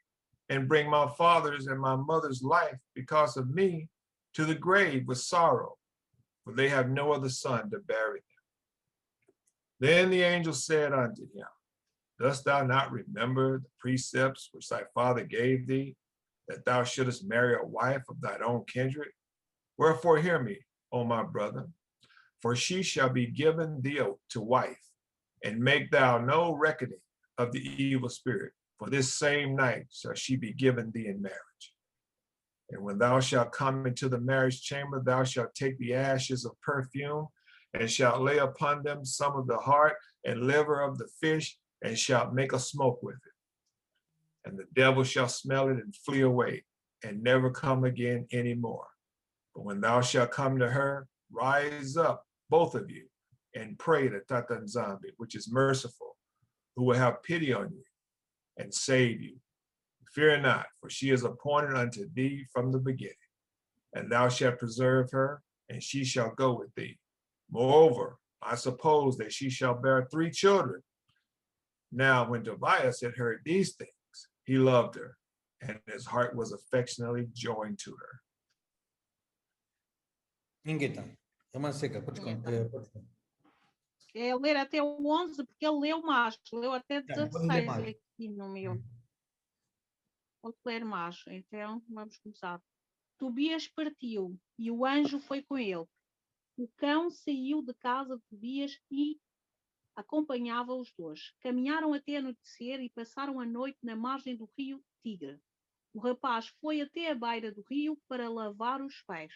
and bring my father's and my mother's life because of me to the grave with sorrow, for they have no other son to bury them. Then the angel said unto him, dost thou not remember the precepts which thy father gave thee, that thou shouldest marry a wife of thine own kindred? Wherefore hear me, O my brother, for she shall be given thee to wife, and make thou no reckoning of the evil spirit, for this same night shall she be given thee in marriage. And when thou shalt come into the marriage chamber, thou shalt take the ashes of perfume and shalt lay upon them some of the heart and liver of the fish, and shalt make a smoke with it. And the devil shall smell it and flee away, and never come again anymore. But when thou shalt come to her, rise up, both of you, and pray to Tata Nzambe, which is merciful, who will have pity on you and save you. Fear not, for she is appointed unto thee from the beginning. And thou shalt preserve her, and she shall go with thee. Moreover, I suppose that she shall bear 3 children. Now, when Tobias had heard these things, he loved her, and his heart was affectionately joined to her. Ninguém Irmã Seca, pode contar. É ler até o 11, porque ele leu mais, leu até Tá, pode ler 16 mais. aqui no meu. Pode ler mais, então vamos começar. Tobias partiu e o anjo foi com ele. O cão saiu de casa de Tobias e acompanhava os dois. Caminharam até anoitecer e passaram a noite na margem do rio Tigre. O rapaz foi até a beira do rio para lavar os pés.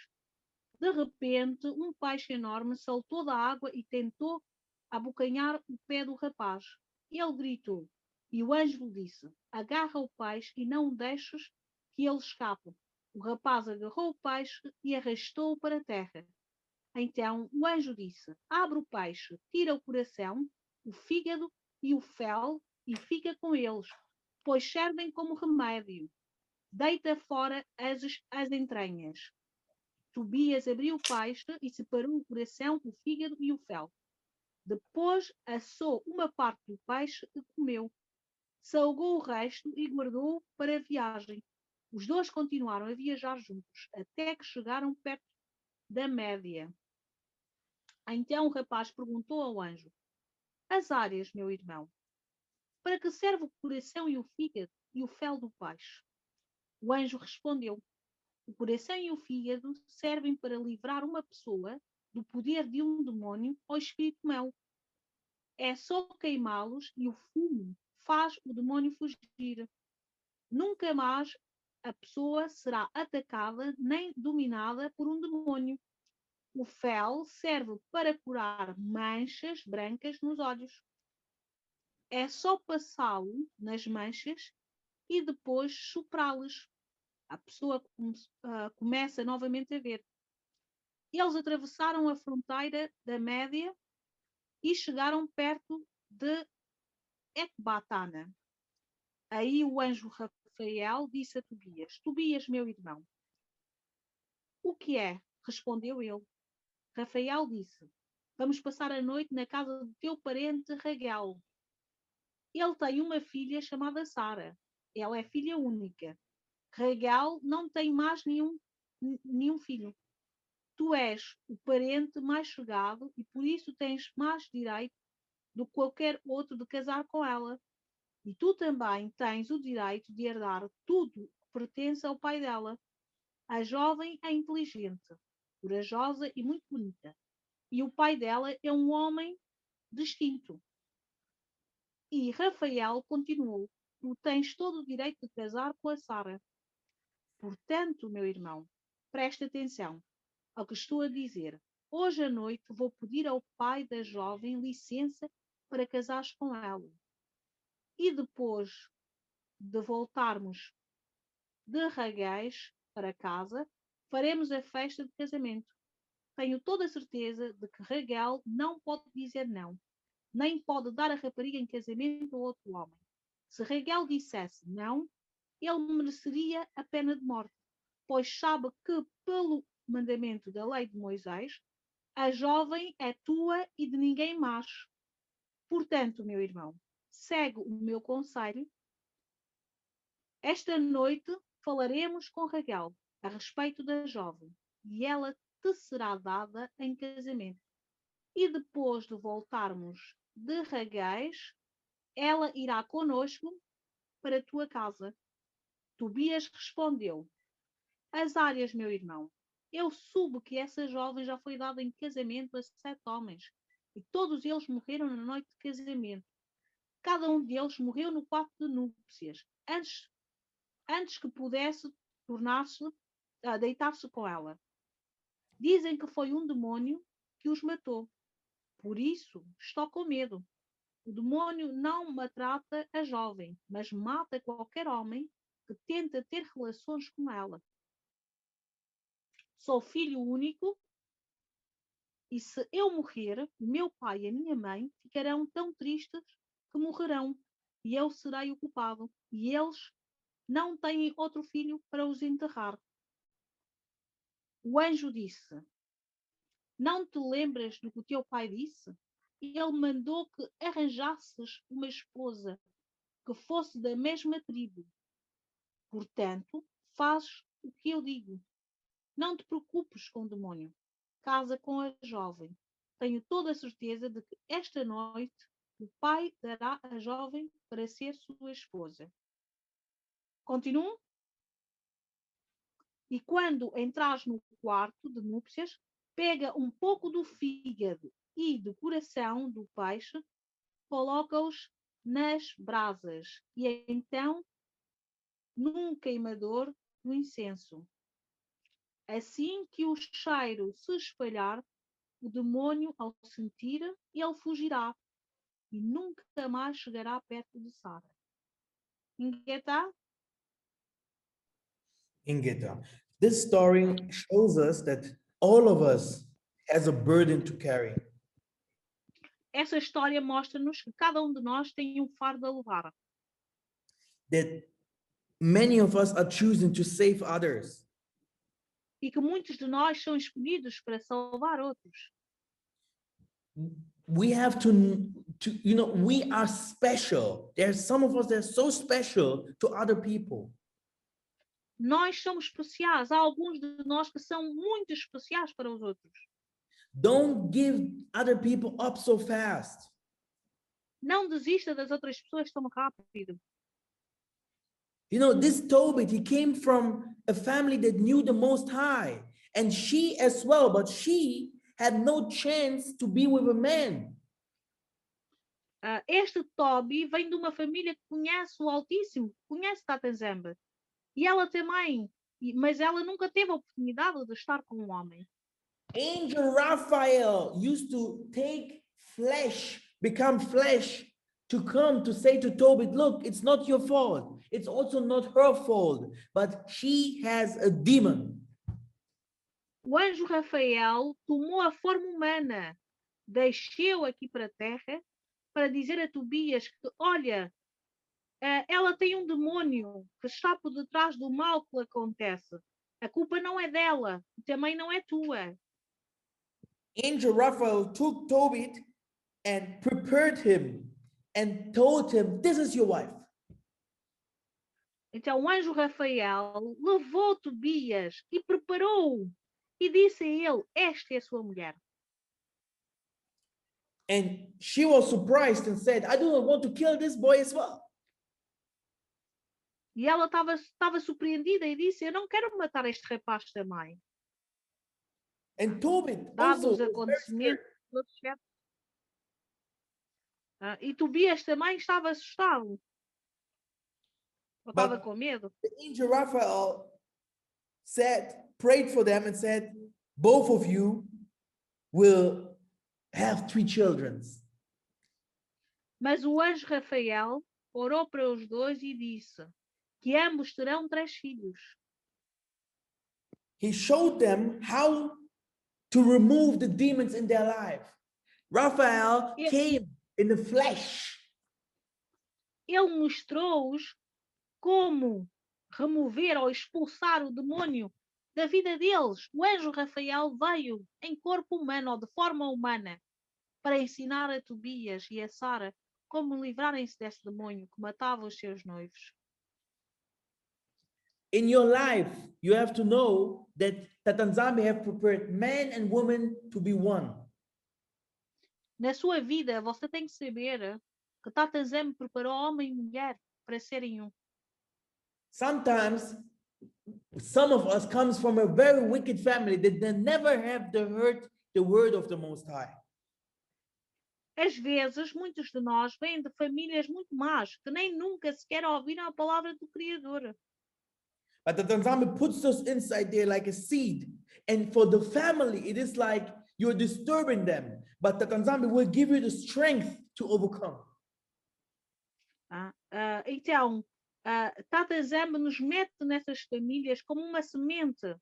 De repente, um peixe enorme saltou da água e tentou abocanhar o pé do rapaz. Ele gritou, e o anjo lhe disse: agarra o peixe e não deixes que ele escape. O rapaz agarrou o peixe e arrastou-o para a terra. Então o anjo disse: abre o peixe, tira o coração, o fígado e o fel e fica com eles, pois servem como remédio. Deita fora as entranhas. Tobias abriu o peixe e separou o coração, o fígado e o fel. Depois assou uma parte do peixe e comeu. Salgou o resto e guardou para a viagem. Os dois continuaram a viajar juntos, até que chegaram perto da Média. Então o rapaz perguntou ao anjo: as áreas, meu irmão, para que serve o coração e o fígado e o fel do peixe? O anjo respondeu: o coração e o fígado servem para livrar uma pessoa do poder de um demônio ou espírito mau. É só queimá-los e o fumo faz o demônio fugir. Nunca mais a pessoa será atacada nem dominada por um demônio. O fel serve para curar manchas brancas nos olhos. É só passá-lo nas manchas e depois soprá-las. A pessoa começa novamente a ver. Eles atravessaram a fronteira da Média e chegaram perto de Ecbatana. Aí o anjo Rafael disse a Tobias: Tobias, meu irmão. O que é? Respondeu ele. Rafael disse: vamos passar a noite na casa do teu parente Raguel. Ele tem uma filha chamada Sara. Ela é filha única. Raguel não tem mais nenhum filho. Tu és o parente mais chegado e por isso tens mais direito do que qualquer outro de casar com ela. E tu também tens o direito de herdar tudo que pertence ao pai dela. A jovem é inteligente, corajosa e muito bonita. E o pai dela é um homem distinto. E Rafael continuou: tu tens todo o direito de casar com a Sara. Portanto, meu irmão, presta atenção ao que estou a dizer. Hoje à noite vou pedir ao pai da jovem licença para casares com ela. E depois de voltarmos de Ragués para casa, faremos a festa de casamento. Tenho toda a certeza de que Raguel não pode dizer não, nem pode dar a rapariga em casamento a outro homem. Se Raguel dissesse não, ele mereceria a pena de morte, pois sabe que, pelo mandamento da lei de Moisés, a jovem é tua e de ninguém mais. Portanto, meu irmão, segue o meu conselho. Esta noite falaremos com Raguel a respeito da jovem, e ela te será dada em casamento. E depois de voltarmos de Ragués, ela irá conosco para a tua casa. Tobias respondeu: as áreas, meu irmão, eu soube que essa jovem já foi dada em casamento a 7 homens, e todos eles morreram na noite de casamento. Cada um deles morreu no quarto de núpcias, antes que pudesse deitar-se com ela. Dizem que foi um demônio que os matou. Por isso, estou com medo. O demônio não maltrata a jovem, mas mata qualquer homem que tenta ter relações com ela. Sou filho único e se eu morrer, o meu pai e a minha mãe ficarão tão tristes que morrerão e eu serei o culpado. E eles não têm outro filho para os enterrar. O anjo disse: Não te lembras do que o teu pai disse? Ele mandou que arranjasses uma esposa que fosse da mesma tribo. Portanto, fazes o que eu digo. Não te preocupes com o demônio. Casa com a jovem. Tenho toda a certeza de que esta noite o pai dará a jovem para ser sua esposa. Continuo? E quando entras no quarto de núpcias, pega um pouco do fígado e do coração do peixe, coloca-os nas brasas e então num queimador do incenso. Assim que o cheiro se espalhar, o demônio, ao sentir, ele fugirá e nunca mais chegará perto de Sara. Ingeta? Ingeta. This story shows us that all of us has a burden to carry. Essa história mostra-nos que cada um de nós tem um fardo a levar. That many of us are choosing to save others. E que muitos de nós são escolhidos para salvar outros. We have to we are special. There's some of us that are so special to other people. Nós somos especiais. Há alguns de nós que são muito especiais para os outros. Don't give other people up so fast. Não desista das outras pessoas tão rápido. You know, this Tobit, he came from a family that knew the Most High, and she as well, but she had no chance to be with a man. Este Tobi vem de uma família que conhece o Altíssimo, conhece Yah Nzambe. E ela também, mas ela nunca teve a oportunidade de estar com um homem. Angel Raphael used to take flesh, become flesh, to come to say to Tobit, look, it's not your fault. It's also not her fault, but she has a demon. O anjo Rafael tomou a forma humana, desceu aqui para a terra para dizer a Tobias que, olha, ela tem um demônio que está por detrás do mal que lhe acontece. A culpa não é dela, também não é tua. Angel Raphael took Tobit and prepared him and told him, this is your wife. Então o anjo Rafael levou Tobias e preparou-o e disse a ele, esta é a sua mulher. And she was surprised and said, I do not want to kill this boy as well. E ela estava surpreendida e disse, eu não quero matar este rapaz também. And Tobit Dados also os was very acontecimentos. scared. E Tobias também estava assustado. Estava But com medo. the angel Raphael prayed for them and said, both of you will have 3 children. Mas o anjo Rafael orou para os dois e disse que ambos terão 3 filhos. He showed them how to remove the demons in their life. Raphael came in the flesh. Ele mostrou-os como remover ou expulsar o demônio da vida deles. O anjo Rafael veio em corpo humano ou de forma humana para ensinar a Tobias e a Sara como livrarem-se desse demônio que matava os seus noivos. In your life, you have to know that Yah Nzambe have prepared man and woman to be one. Na sua vida, você tem que saber que Yah Nzambe preparou homem e mulher para serem um. Sometimes, some of us comes from a very wicked family that they never have heard the word of the Most High. Às vezes, muitos de nós vêm de famílias muito más, que nem nunca sequer ouviram a palavra do Criador. But Yah Nzambe puts us inside there like a seed. And for the family, it is like You're disturbing them, but Tata Nzambe will give you the strength to overcome. Então, Tata Nzambe nos mete nessas famílias como uma semente,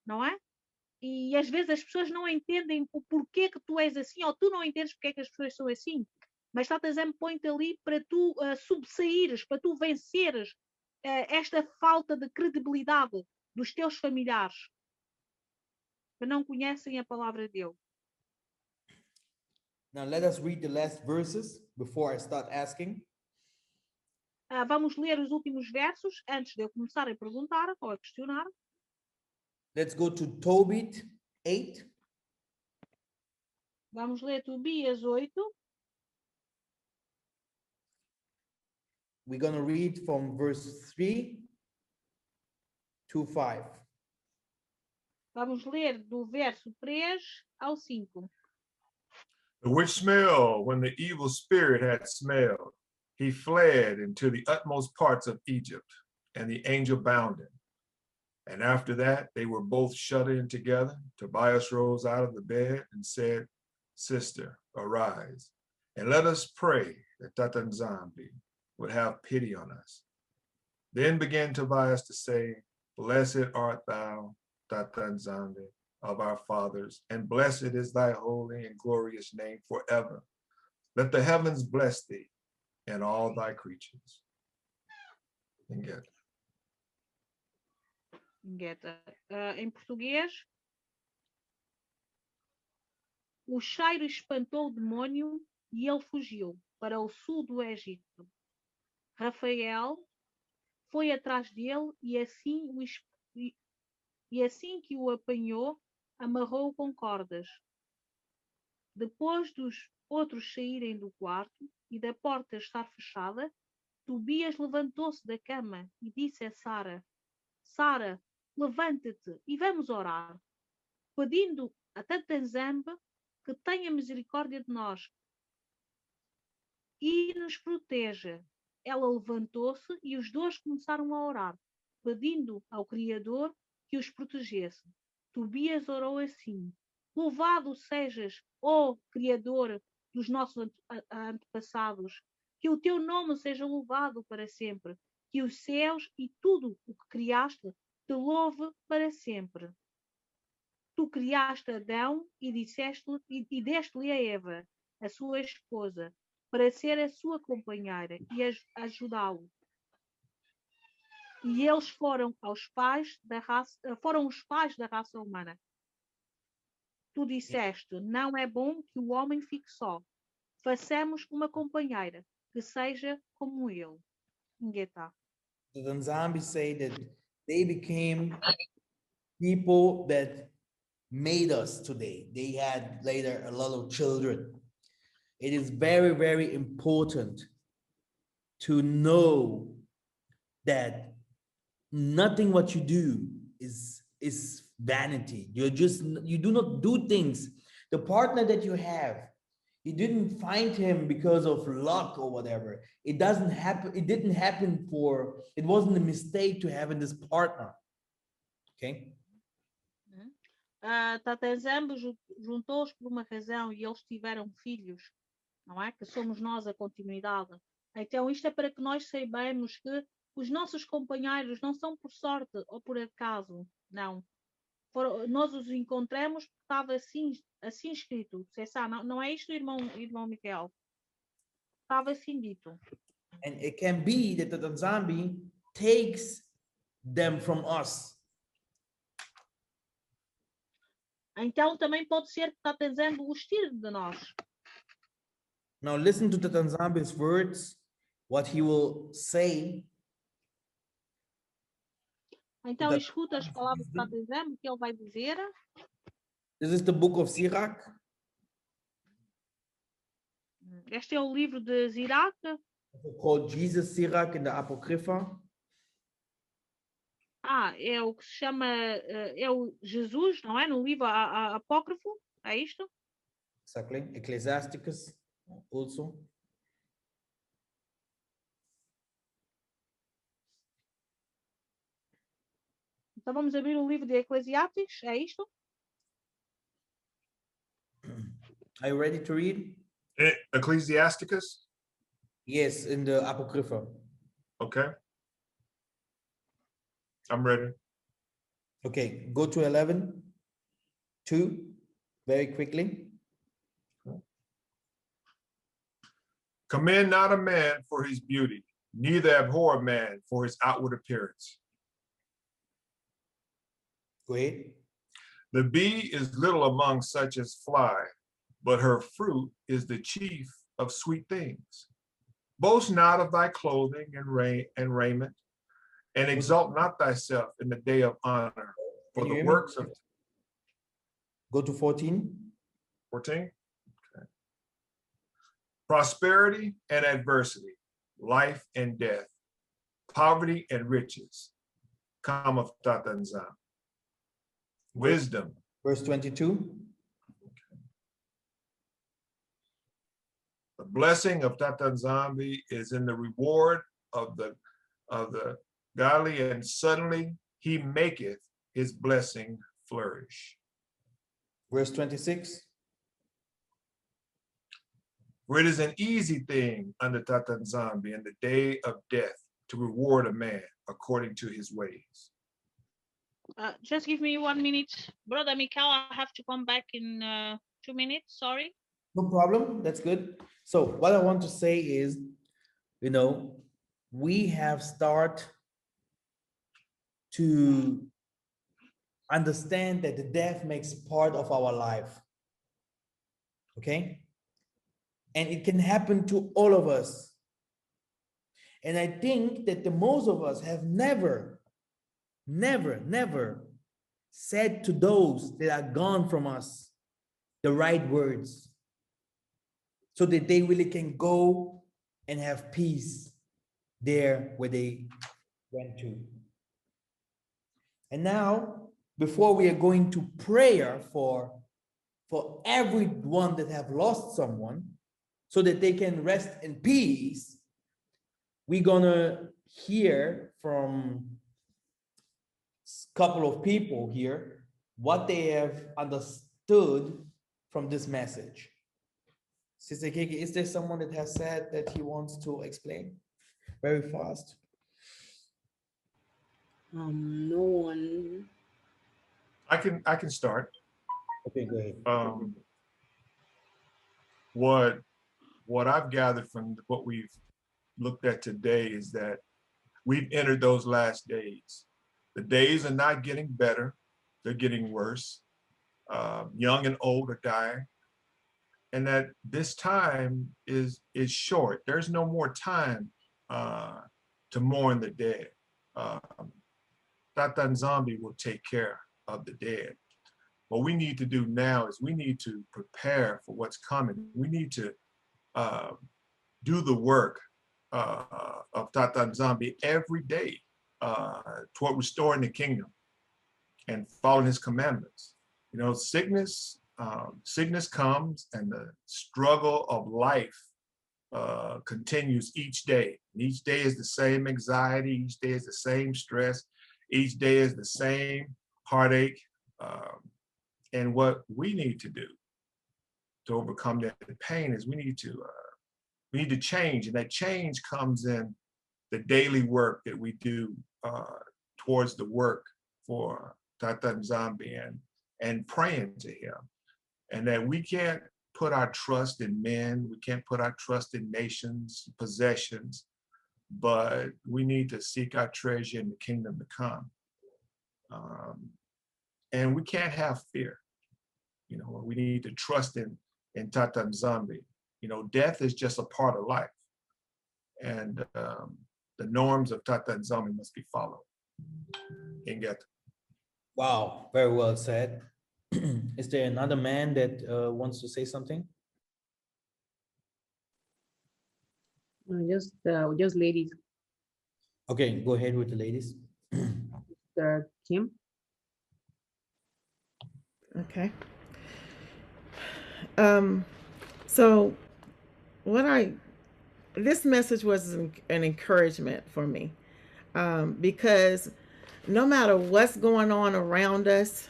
não é? E às vezes as pessoas não entendem o porquê que tu és assim, ou tu não entendes porque é que as pessoas são assim. Mas Tata Nzambe põe-te ali para tu subsaíres, para tu venceres esta falta de credibilidade dos teus familiares que não conhecem a palavra de Deus. Now let us read the last verses before I start asking. Vamos ler os últimos versos antes de eu começar a perguntar ou a questionar. Let's go to TOBIT 8. Vamos ler Tobias 8. We're going to read from verse 3 to 5. Vamos ler do verso 3 ao 5. The which smell, when the evil spirit had smelled, he fled into the utmost parts of Egypt, and the angel bound him. And after that, they were both shut in together. Tobias rose out of the bed and said, Sister, arise, and let us pray that Tata Nzambe would have pity on us. Then began Tobias to say, Blessed art thou, Tata Nzambe, of our fathers, and blessed is thy holy and glorious name forever. Let the heavens bless thee and all thy creatures. Em português, o cheiro espantou o demônio e ele fugiu para o sul do Egito. Rafael foi atrás dele e assim que o apanhou, amarrou-o com cordas. Depois dos outros saírem do quarto e da porta estar fechada, Tobias levantou-se da cama e disse a Sara, Sara, levanta-te e vamos orar, pedindo a Tata Nzambe que tenha misericórdia de nós e nos proteja. Ela levantou-se e os dois começaram a orar, pedindo ao Criador que os protegesse. Tobias orou assim, louvado sejas, ó Criador dos nossos antepassados, que o teu nome seja louvado para sempre, que os céus e tudo o que criaste te louve para sempre. Tu criaste Adão e deste-lhe a Eva, a sua esposa, para ser a sua companheira e ajudá-lo. E eles foram os pais da raça humana. Tu disseste, não é bom que o homem fique só. Façamos uma companheira que seja como ele. Ngeta. The Nzambe say that they became people that made us today. They had later a lot of children. It is very, very important to know that nothing what you do is vanity. You do not do things. The partner that you have, you didn't find him because of luck or whatever. It doesn't happen. It didn't happen it wasn't a mistake to having this partner. Okay. Tata Nzambe juntou-os por uma razão e eles tiveram filhos, não é? Que somos nós a continuidade. Então isto é para que nós saibamos que os nossos companheiros não são por sorte ou por acaso, não. Nós os encontramos porque estava assim escrito. Não é isto, irmão Mikhael? Estava assim dito. And it can be that the Nzambe takes them from us. Então também pode ser que Tata Nzambe os tire de nós. Now listen to Tata Nzambe's words, what he will say. Então escuta as palavras de Tata Nzambe que ele vai dizer. This is the book of Sirach. Este é o livro de Sirach. Called Jesus Sirach in the Apocrypha. É o que se chama, é o Jesus, não é? No livro apócrifo, é isto? Exactly. Ecclesiasticus also. Então vamos abrir o livro de Eclesiastes, é isto? Are you ready to read? Ecclesiasticus? Yes, in the Apocrypha. Okay. I'm ready. Okay, go to 11, 2, very quickly. Commend not a man for his beauty, neither abhor a man for his outward appearance. Go ahead. The bee is little among such as fly, but her fruit is the chief of sweet things. Boast not of thy clothing and raiment, and exalt not thyself in the day of honor, for Can you the hear me? works of Go to 14. 14. Okay. Prosperity and adversity, life and death, poverty and riches, come of Tata Nzambe. Wisdom. Verse 22. The blessing of Tata Nzambe is in the reward of the godly, and suddenly he maketh his blessing flourish. Verse 26. For it is an easy thing under Tata Nzambe in the day of death to reward a man according to his ways. Just give me 1 minute. Brother Mikhael, I have to come back in 2 minutes, sorry. No problem, that's good. So what I want to say is, you know, we have started to understand that the death makes part of our life. Okay? And it can happen to all of us. And I think that the most of us have never said to those that are gone from us the right words, so that they really can go and have peace there where they went to. And now, before we are going to prayer for everyone that have lost someone, so that they can rest in peace, we're gonna hear from a couple of people here what they have understood from this message. Sister Kiki, is there someone that has said that he wants to explain very fast? No one. I can start. Okay, go ahead. What I've gathered from what we've looked at today is that we've entered those last days. The days are not getting better, they're getting worse. Young and old are dying. And that this time is short. There's no more time to mourn the dead. Tata Nzambe will take care of the dead. What we need to do now is we need to prepare for what's coming. We need to do the work of Tata Nzambe every day toward restoring the kingdom and following his commandments. You know, sickness comes, and the struggle of life continues each day. And each day is the same anxiety, each day is the same stress, each day is the same heartache. And what we need to do to overcome that pain is we need to change, and that change comes in the daily work that we do towards the work for Tata Nzambe and praying to him. And that we can't put our trust in men, we can't put our trust in nations, possessions, but we need to seek our treasure in the kingdom to come. And we can't have fear. You know, we need to trust in Tata Nzambe. You know, death is just a part of life. And the norms of Tata Nzambe must be followed. Wow, very well said. Is there another man that wants to say something? Just ladies. Okay, go ahead with the ladies. Kim. Okay. So this message was an encouragement for me, because no matter what's going on around us,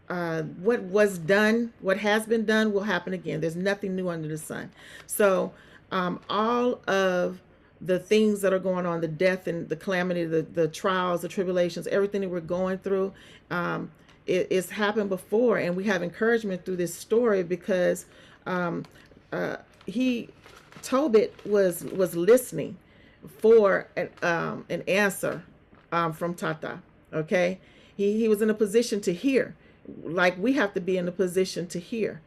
what was done, what has been done will happen again. There's nothing new under the sun. So all of the things that are going on, the death and the calamity, the trials, the tribulations, everything that we're going through, it's happened before, and we have encouragement through this story because Tobit was listening for an answer from Tata. Okay, he was in a position to hear, like we have to be in a position to hear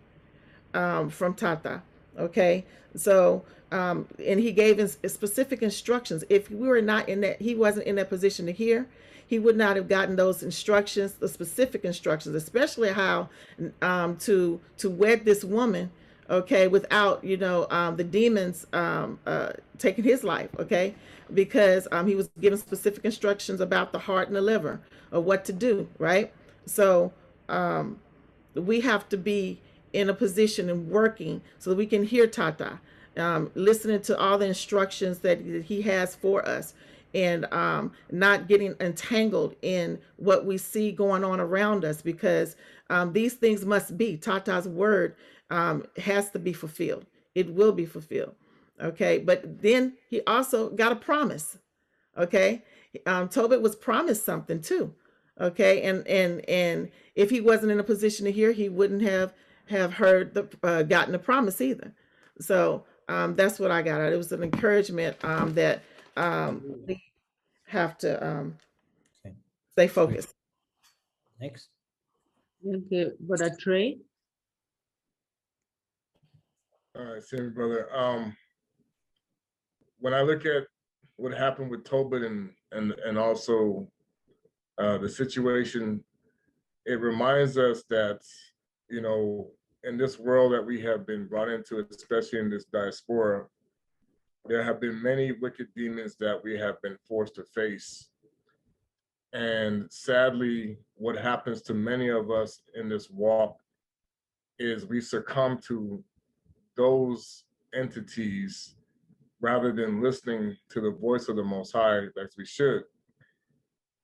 from Tata. Okay, so and he gave us specific instructions. If we were not in that, he wasn't in that position to hear, he would not have gotten those instructions, the specific instructions, especially how to wed this woman, okay, without the demons taking his life, okay, because he was given specific instructions about the heart and the liver of what to do, right? So we have to be in a position and working so that we can hear Tata, listening to all the instructions that he has for us, and not getting entangled in what we see going on around us, because these things must be. Tata's word has to be fulfilled. It will be fulfilled. Okay, but then he also got a promise. Okay, Tobit was promised something too. Okay, and if he wasn't in a position to hear, he wouldn't have heard gotten the promise either. So that's what I got out. It was an encouragement that we have to Okay. stay focused. Next. Okay, Brother Trey. All right, see me, brother. When I look at what happened with Tobit and also the situation, it reminds us that, in this world that we have been brought into, especially in this diaspora, there have been many wicked demons that we have been forced to face. And sadly, what happens to many of us in this walk is we succumb to those entities rather than listening to the voice of the Most High as we should.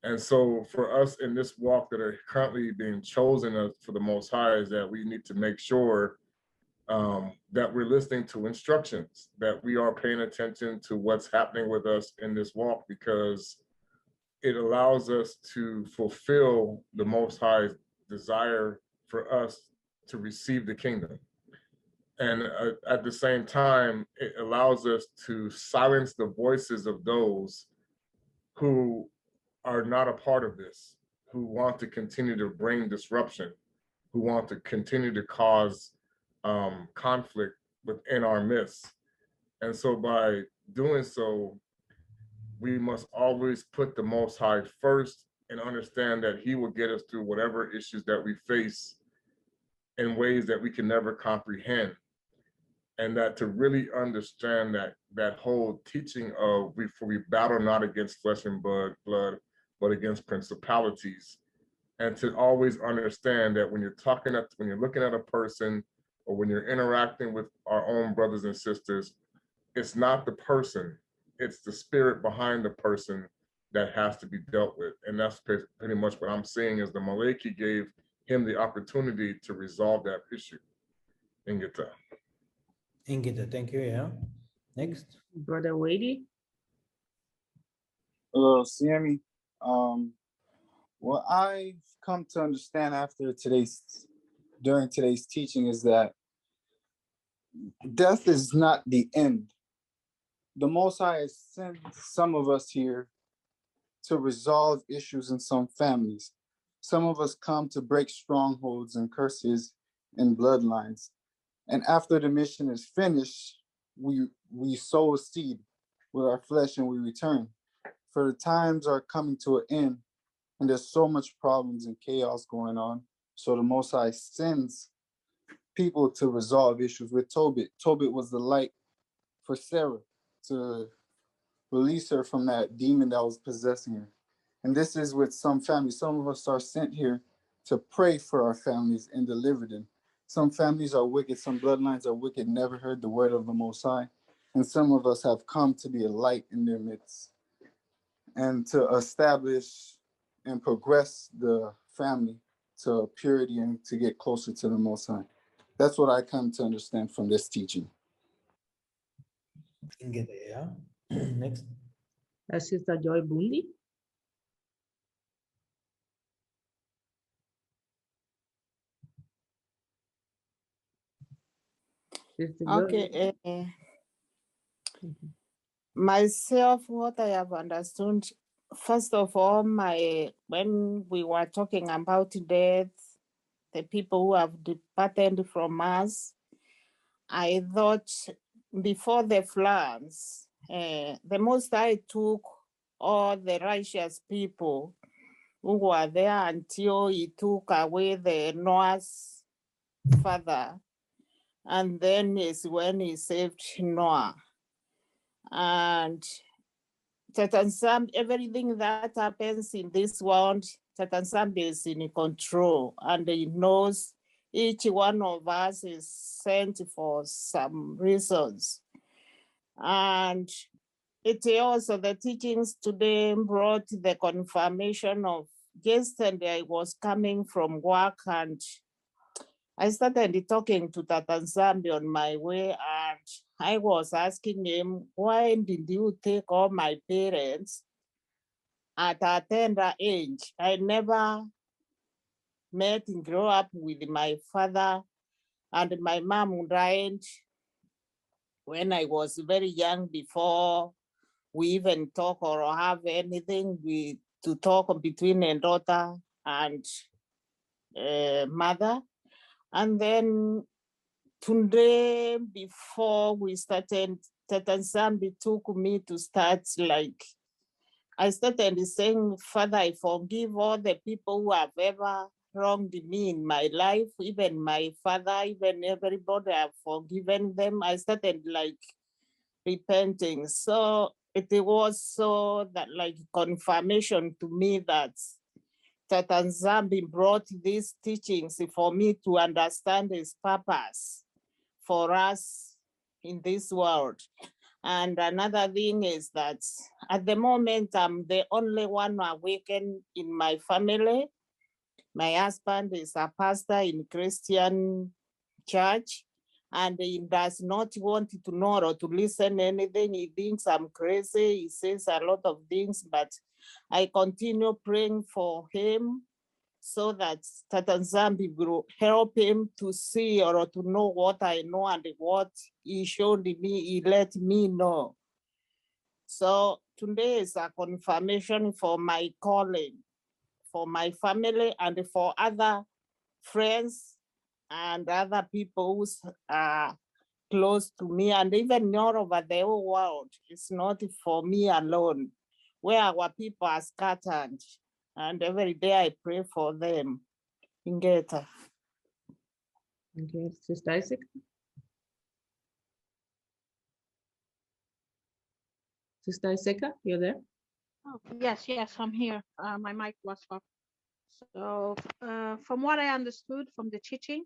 And so for us in this walk that are currently being chosen for the Most High, is that we need to make sure that we're listening to instructions, that we are paying attention to what's happening with us in this walk, because it allows us to fulfill the Most High's desire for us to receive the kingdom. And at the same time, it allows us to silence the voices of those who are not a part of this, who want to continue to bring disruption, who want to continue to cause conflict within our midst. And so by doing so, we must always put the Most High first and understand that he will get us through whatever issues that we face in ways that we can never comprehend. And that to really understand that whole teaching of we battle not against flesh and blood, but against principalities. And to always understand that when you're looking at a person, or when you're interacting with our own brothers and sisters, it's not the person, it's the spirit behind the person that has to be dealt with. And that's pretty much what I'm seeing, is the Maliki gave him the opportunity to resolve that issue. Ingita. Ingita, thank you. Yeah. Next. Brother Wady. Hello, Sammy. What I've come to understand during today's teaching is that death is not the end. The Most High has sent some of us here to resolve issues in some families. Some of us come to break strongholds and curses and bloodlines. And after the mission is finished, we sow a seed with our flesh and we return. For the times are coming to an end, and there's so much problems and chaos going on. So the Most High sends people to resolve issues with Tobit. Tobit was the light for Sarah to release her from that demon that was possessing her. And this is with some families. Some of us are sent here to pray for our families and deliver them. Some families are wicked, some bloodlines are wicked, never heard the word of the Most High. And some of us have come to be a light in their midst and to establish and progress the family to purity and to get closer to the Most High. That's what I come to understand from this teaching. Yeah. Next. Sister Joy Bundi. Sister Joy. Okay. Myself, what I have understood, first of all, when we were talking about death, the people who have departed from us, I thought before the floods, the Most High took all the righteous people who were there until he took away the Noah's father. And then is when he saved Noah. And everything that happens in this world, Tatansambe is in control, and he knows each one of us is sent for some reasons. And it also, the teachings today brought the confirmation of yesterday I was coming from work and I started talking to Tatansambe on my way, and I was asking him, why did you take all my parents at a tender age? I never met and grew up with my father, and my mom died when I was very young, before we even talk or have anything to talk between a daughter and mother. And then today, before we started, Tatansambi took me to start, like, I started saying, Father, I forgive all the people who have ever wronged me in my life, even my father, even everybody, I've forgiven them. I started like repenting. So it was so that like confirmation to me that Tatanzambi brought these teachings for me to understand his purpose for us in this world. And another thing is that at the moment, I'm the only one awakened in my family. My husband is a pastor in Christian church, and he does not want to know or to listen anything. He thinks I'm crazy. He says a lot of things, but I continue praying for him so that Tatanzambi will help him to see or to know what I know and what he showed me, he let me know. So today is a confirmation for my calling, for my family and for other friends and other people who are close to me, and even all over the whole world. It's not for me alone, where our people are scattered. And every day I pray for them. Ingeta. Okay, Sister Isaac. Sister Isaac, you're there? Oh, yes, I'm here. My mic was off. So from what I understood from the teaching,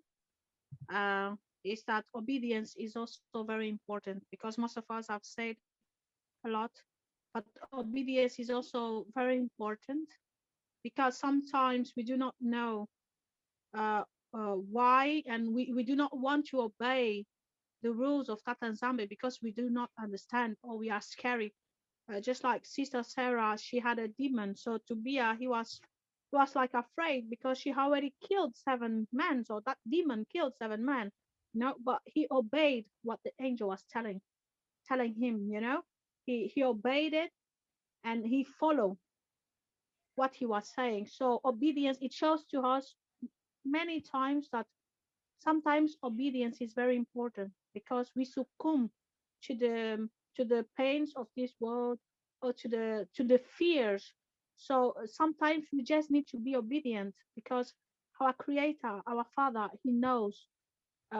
is that obedience is also very important, because most of us have said a lot, but obedience is also very important, because sometimes we do not know why, and we do not want to obey the rules of Tata Nzambe because we do not understand, or we are scary. Just like Sister Sarah, she had a demon. So Tobiah, he was like afraid because she already killed 7 men. So that demon killed 7 men. No, but he obeyed what the angel was telling him. He obeyed it, and he followed what he was saying. So obedience, it shows to us many times that sometimes obedience is very important, because we succumb to the pains of this world, or to the fears. So sometimes we just need to be obedient, because our creator, our father, he knows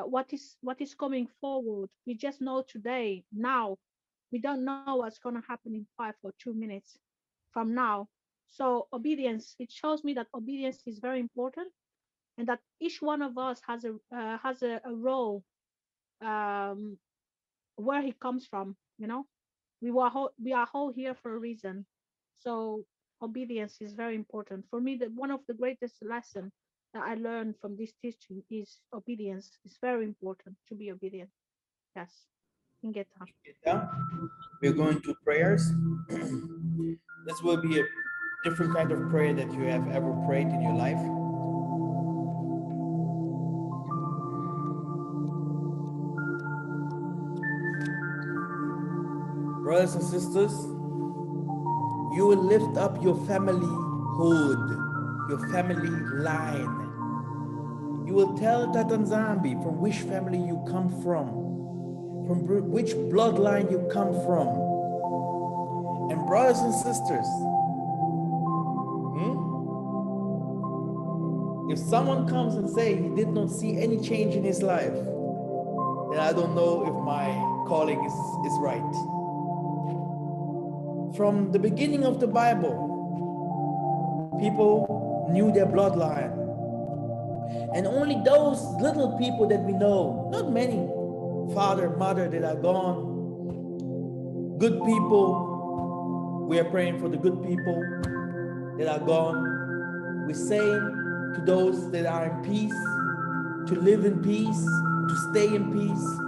what is coming forward. We just know today, now. We don't know what's going to happen in 5 or 2 minutes from now. So obedience, it shows me that obedience is very important, and that each one of us has a role, where he comes from. We are all here for a reason. So obedience is very important for me. That one of the greatest lesson that I learned from this teaching is obedience. It's very important to be obedient. Yes. Ingeta. Yeah. We're going to prayers. This will be a different kind of prayer that you have ever prayed in your life. Brothers and sisters, you will lift up your familyhood, your family line. You will tell Tata Nzambe from which family you come from which bloodline you come from. And brothers and sisters, if someone comes and say he did not see any change in his life, then I don't know if my calling is right. From the beginning of the Bible, people knew their bloodline. And only those little people that we know, not many, father, mother that are gone, good people, we are praying for the good people that are gone. We say to those that are in peace, to live in peace, to stay in peace.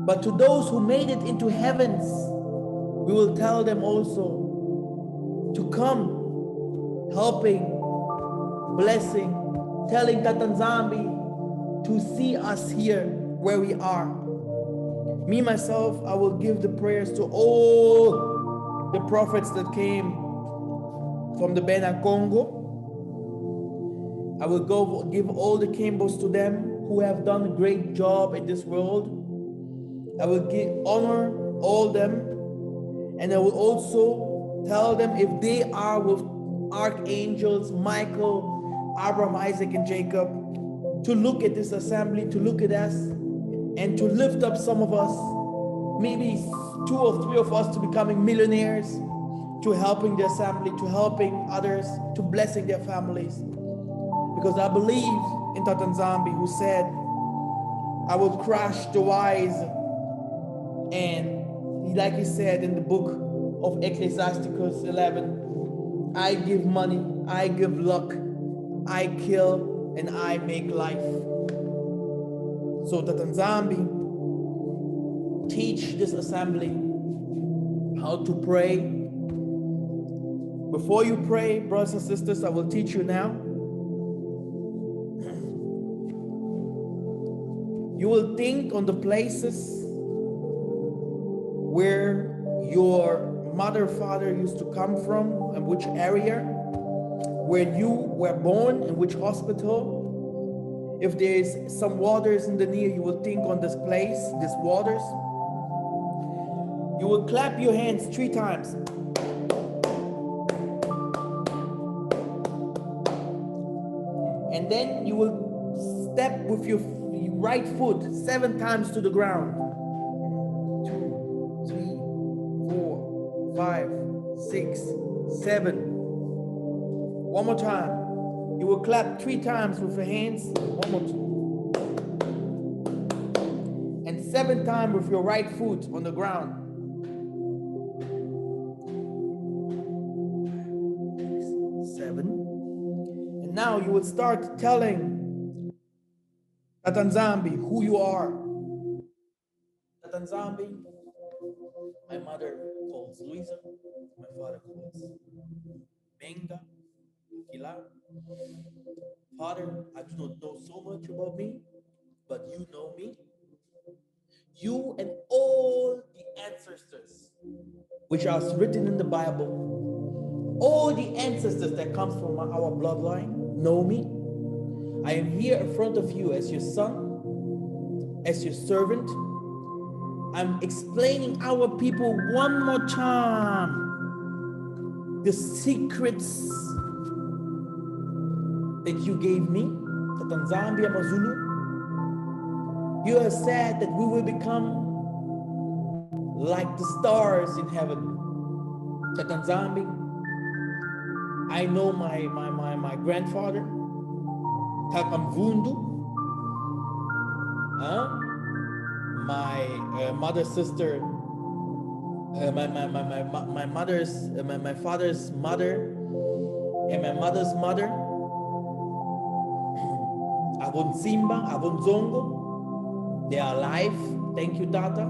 But to those who made it into heavens, we will tell them also to come, helping, blessing, telling Tata Nzambe to see us here where we are. Me, myself, I will give the prayers to all the prophets that came from the Kongo. I will go give all the Kimbos to them who have done a great job in this world. I will honor all them, and I will also tell them if they are with archangels, Michael, Abraham, Isaac, and Jacob, to look at this assembly, to look at us, and to lift up some of us, maybe 2 or 3 of us, to becoming millionaires, to helping the assembly, to helping others, to blessing their families. Because I believe in Tata Nzambe, who said, I will crush the wise. And like he said in the book of Ecclesiasticus 11, I give money, I give luck, I kill, and I make life. So Tata Nzambe, teach this assembly how to pray. Before you pray, brothers and sisters, I will teach you now. You will think on the places where your mother, father used to come from, and which area, where you were born, in which hospital. If there is some waters in the near, you will think on this place, these waters. You will clap your hands 3 times. And then you will step with your right foot 7 times to the ground. 2, 3, 4, 5, 6, 7. One more time. You will clap 3 times with your hands. One more time. And 7 times with your right foot on the ground. 7. And now you will start telling Tata Nzambe who you are. Tata Nzambe, my mother calls Luisa, my father calls Benga, Kila. Father, I do not know so much about me, but you know me. You and all the ancestors, which are written in the Bible, all the ancestors that comes from our bloodline know me. I am here in front of you as your son, as your servant. I'm explaining our people one more time the secrets that you gave me, Tata Nzambe Amazulu. You have said that we will become like the stars in heaven. Tata Nzambe, I know my grandfather, Takamvundu, my mother's sister, my father's mother, and my mother's mother. Avon Simba, Avon Zongo. They are alive. Thank you, Tata.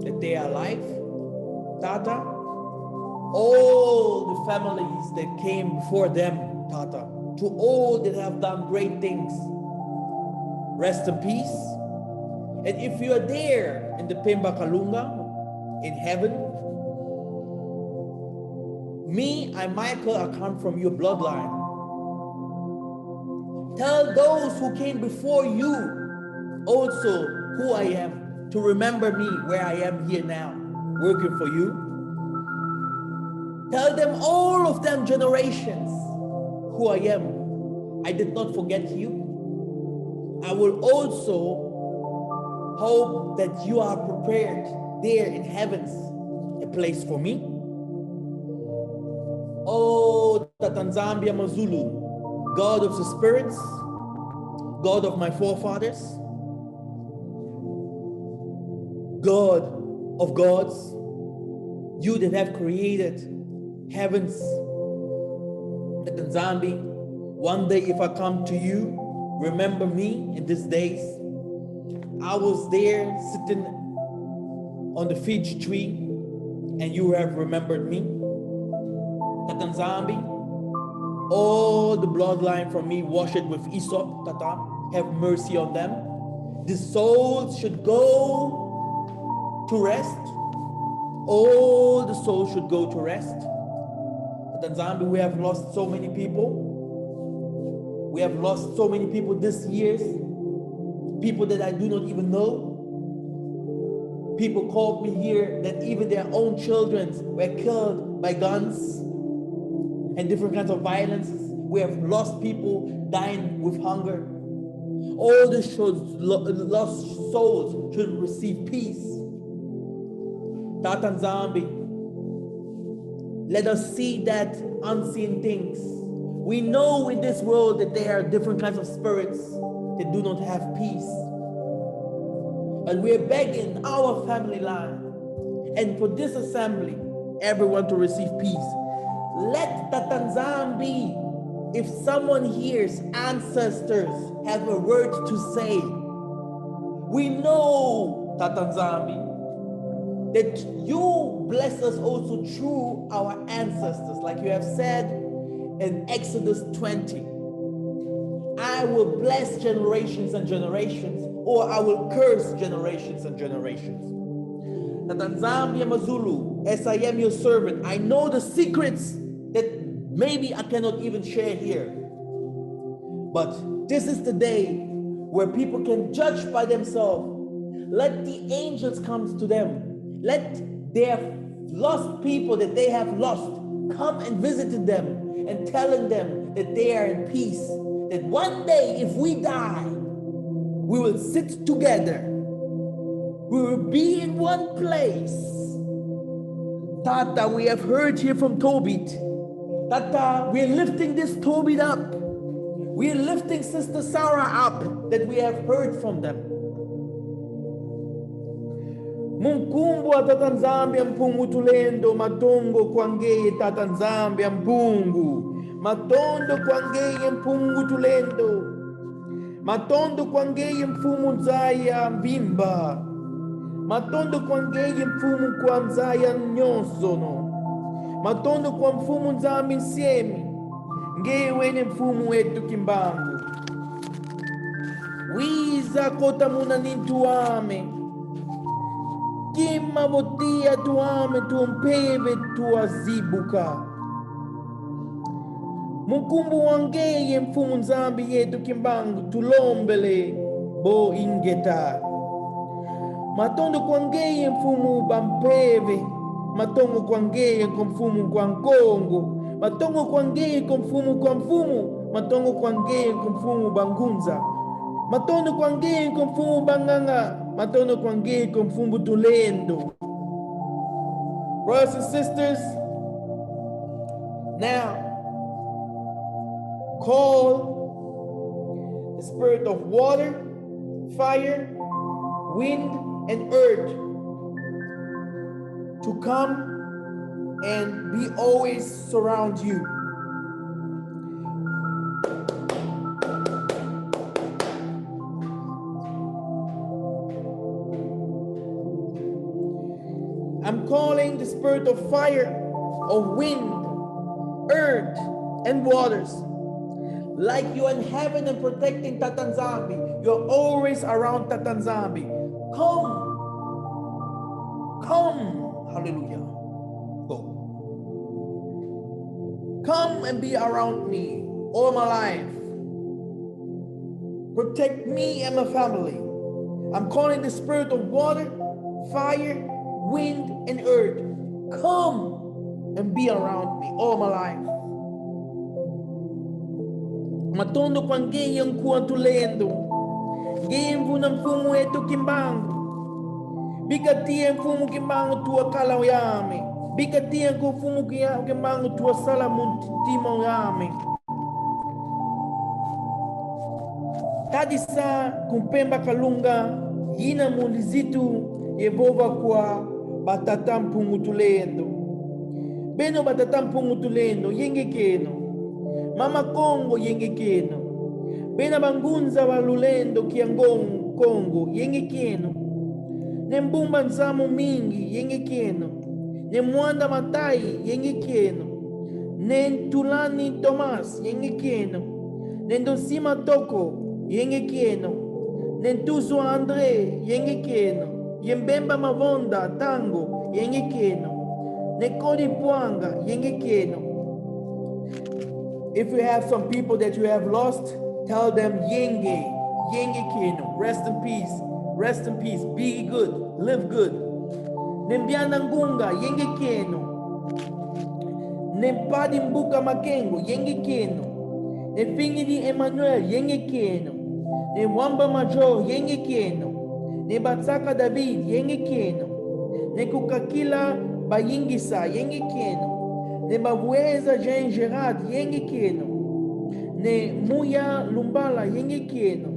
That they are alive. Tata. All the families that came before them, Tata. To all that have done great things. Rest in peace. And if you are there in the Pemba Kalunga, in heaven, me, I'm Michael, I come from your bloodline. Tell those who came before you also who I am, to remember me where I am here now, working for you. Tell them, all of them generations, who I am. I did not forget you. I will also hope that you are prepared there in heavens, a place for me. Oh, Tatanzambia Mazulu, God of the spirits, God of my forefathers, God of gods, you that have created heavens, Tatanzambi, one day if I come to you, remember me in these days. I was there sitting on the fig tree and you have remembered me. Tatanzambi, all the bloodline from me, wash it with Aesop, Tata, have mercy on them. The souls should go to rest. All the souls should go to rest. Tatanzambi, we have lost so many people. We have lost so many people this year. People that I do not even know. People called me here that even their own children were killed by guns and different kinds of violences. We have lost people dying with hunger. All the lost souls should receive peace. Tatanzambi, let us see that unseen things. We know in this world that there are different kinds of spirits that do not have peace. And we're begging our family line and for this assembly, everyone to receive peace. Let Tatanzambi, if someone hears ancestors have a word to say, we know, Tatanzambi, that you bless us also through our ancestors, like you have said in Exodus 20. I will bless generations and generations, or I will curse generations and generations. Tatanzambia Mazulu, as I am your servant, I know the secrets that maybe I cannot even share here. But this is the day where people can judge by themselves. Let the angels come to them. Let their lost people that they have lost come and visit them and telling them that they are in peace. That one day if we die, we will sit together. We will be in one place. Tata, we have heard here from TOBIT. Tata, we are lifting this TOBIT up. We are lifting Sister Sarah up that we have heard from them. Munkumbu atatanzambi ampungu tulendo matongo kwangeye tatanzambi ampungu matondo kwangeye mpungu tulendo matondo kwangeye mfumu nzaya mbimba matondo kwangeye mfumu kwa nzaya nyosono matondo kwa mfumu nzambi nsiemi ngeye wene mfumu wetu kimbangu wiza kota muna nintuame Kima botia tuame tumpeve tuazibuka. Mukumbu wangeye mfumu nzambi yetu kimbangu tulombele bo ingeta. Matondo kwangeye mfumu bampeve. Matongo kwangeye kumfumu kwa Kongo. Matongo kwangeye kumfumu kwa mfumu. Matongo kwangeye kumfumu bangunza. Matondo kwangeye kumfumu banganga. Matondo kwangeye kumfumu tulendo. Brothers and sisters, now call the spirit of water, fire, wind, and earth to come and be always surround you. I'm calling the spirit of fire, of wind, earth, and waters. Like you're in heaven and protecting Tata Nzambe, you're always around Tata Nzambe. Come, hallelujah. Go. Come and be around me all my life. Protect me and my family. I'm calling the spirit of water, fire, wind, and earth. Come and be around me all my life. Matondo pange yang kuantulendo. Game vunam fumu eto kimbango. Bikatien fumu kimbango tua kalawayame. Bikatien ko fumu kimbango tua salamun timawame. Tadisa kumpemba kalunga. Yina mulizitu yevova kwa batatam pungutulendo. Beno batatam pungutulendo yenge keno. Mama Kongo yenge keno. Bena bangunza walulendo kiangongo Kongo yenge keno. Nembumba nzamu mingi yenge keno. Nemwanda matai yenge keno. Nentulani Thomas yenge keno. Nendosima Toko yenge keno. Nentuzo Andre yenge keno. Yembemba Mavonda Tango yenge keno. Nekodi Puanga yenge keno. If you have some people that you have lost, tell them yenge keno. Rest in peace, be good, live good. Nembiana Ngunga yenge keno. Nempadi Mbuka Makengo yenge keno. Nefingidi Emmanuel yenge keno. Nemwamba Major yenge keno. Nebatsaka David yenge keno. Nekukakila Bayingisa yenge keno. Ne Babueza Jean Gerard yenge keno. Ne Muya Lumbala yenge keno.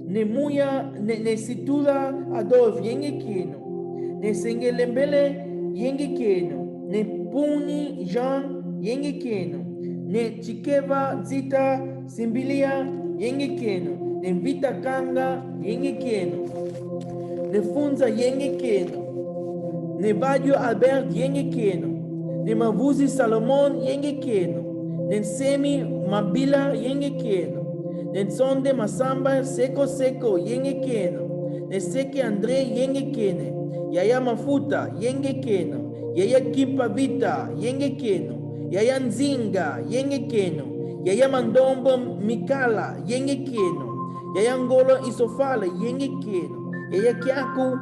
Ne Muya ne Situla Adolf yenge keno. Ne Sengelembele yenge keno. Ne Puni Jean yenge keno. Ne Chikeva Zita Simbilia yenge keno. Ne Vita Kanga yenge keno. Ne Funza yenge keno. Ne Badio Albert yenge keno. Ne Mavuzi Salomon yenge keno. Ne Semi Mabila yenge keno. Ne Sonde Masamba Seko yenge keno. Ne Seke Andre yenge kene. Yaya Mafuta yenge keno. Yaya Kipa Vita yenge keno. Yaya Nzinga yenge keno. Yaya Mandombo Mikala yenge keno. Yaya Ngolo Isofala yenge keno. Yaya Kiaku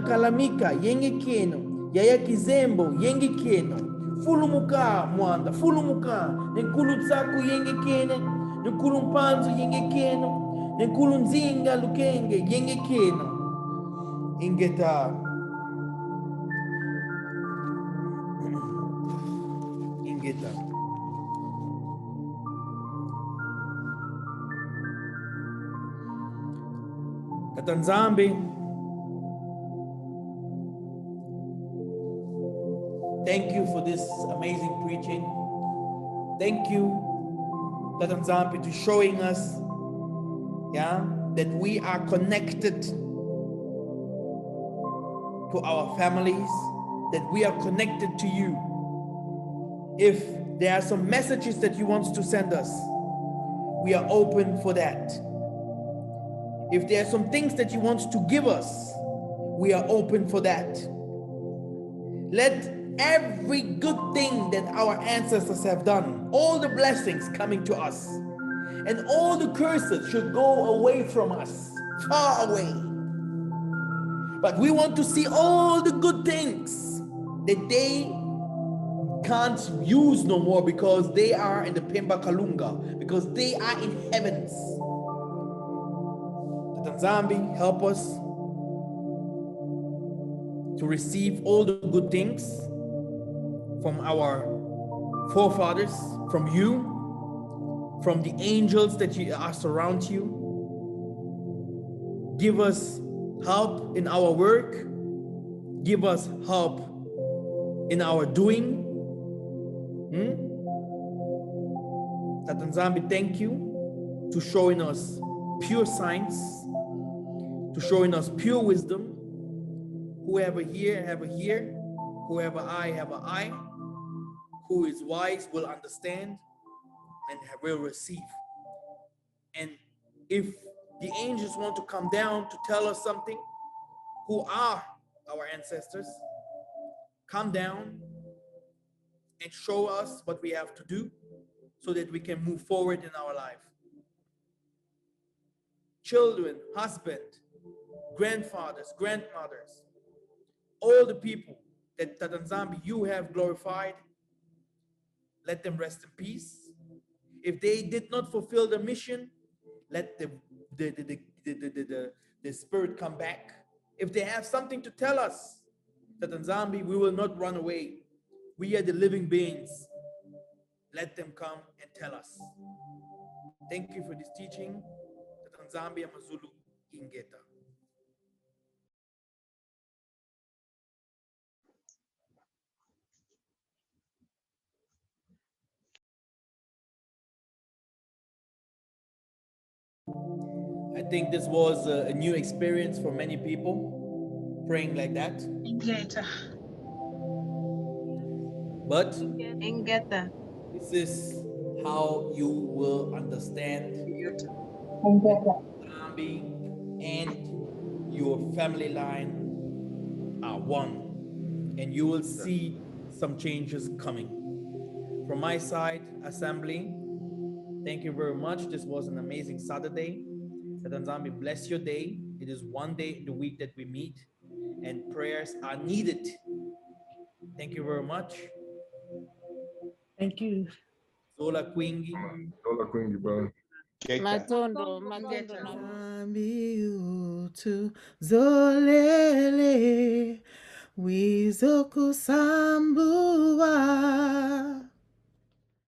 Kalamika yenge keno. Yaya Kizembo yenge keno. Fulumuka mwanda, fulumuka. Nenkulu tsaku yenge kene. Nenkulu mpanzu yenge keno. Nenkulu nzinga lukenge yenge keno. Ingeta. Ingeta. Tata Nzambe, thank you for this amazing preaching. Thank you, Tata Nzambe, to showing us, that we are connected to our families, that we are connected to you. If there are some messages that you want to send us, we are open for that. If there are some things that you want to give us, we are open for that. Let every good thing that our ancestors have done, all the blessings coming to us, and all the curses should go away from us, far away. But we want to see all the good things that they can't use no more because they are in the Pemba Kalunga, because they are in heavens. Nzambe, help us to receive all the good things from our forefathers, from you, from the angels that are surround you. Give us help in our work. Give us help in our doing. Tata Nzambe, thank you to showing us pure science, to showing us pure wisdom. Whoever here, Whoever I have an eye, who is wise will understand and will receive. And if the angels want to come down to tell us something, who are our ancestors, come down and show us what we have to do so that we can move forward in our life. Children, husband, grandfathers, grandmothers, all the people that Yah Nzambe you have glorified, let them rest in peace. If they did not fulfill the mission, let the spirit come back. If they have something to tell us, Yah Nzambe, we will not run away. We are the living beings. Let them come and tell us. Thank you for this teaching. Yah Nzambe Amazulu Ingeta. I think this was a new experience for many people, praying like that. Ingeta. But Ingeta. this is how you will understand Nzambe and your family line are one, and you will see some changes coming. From my side, assembly, thank you very much. This was an amazing Saturday. Yah Nzambe bless your day. It is one day in the week that we meet, and prayers are needed. Thank you very much. Thank you. Zola Quingi. Dola Queen, brother. Matondo, Ingeta. Nzambe utu zolele wizoku sambu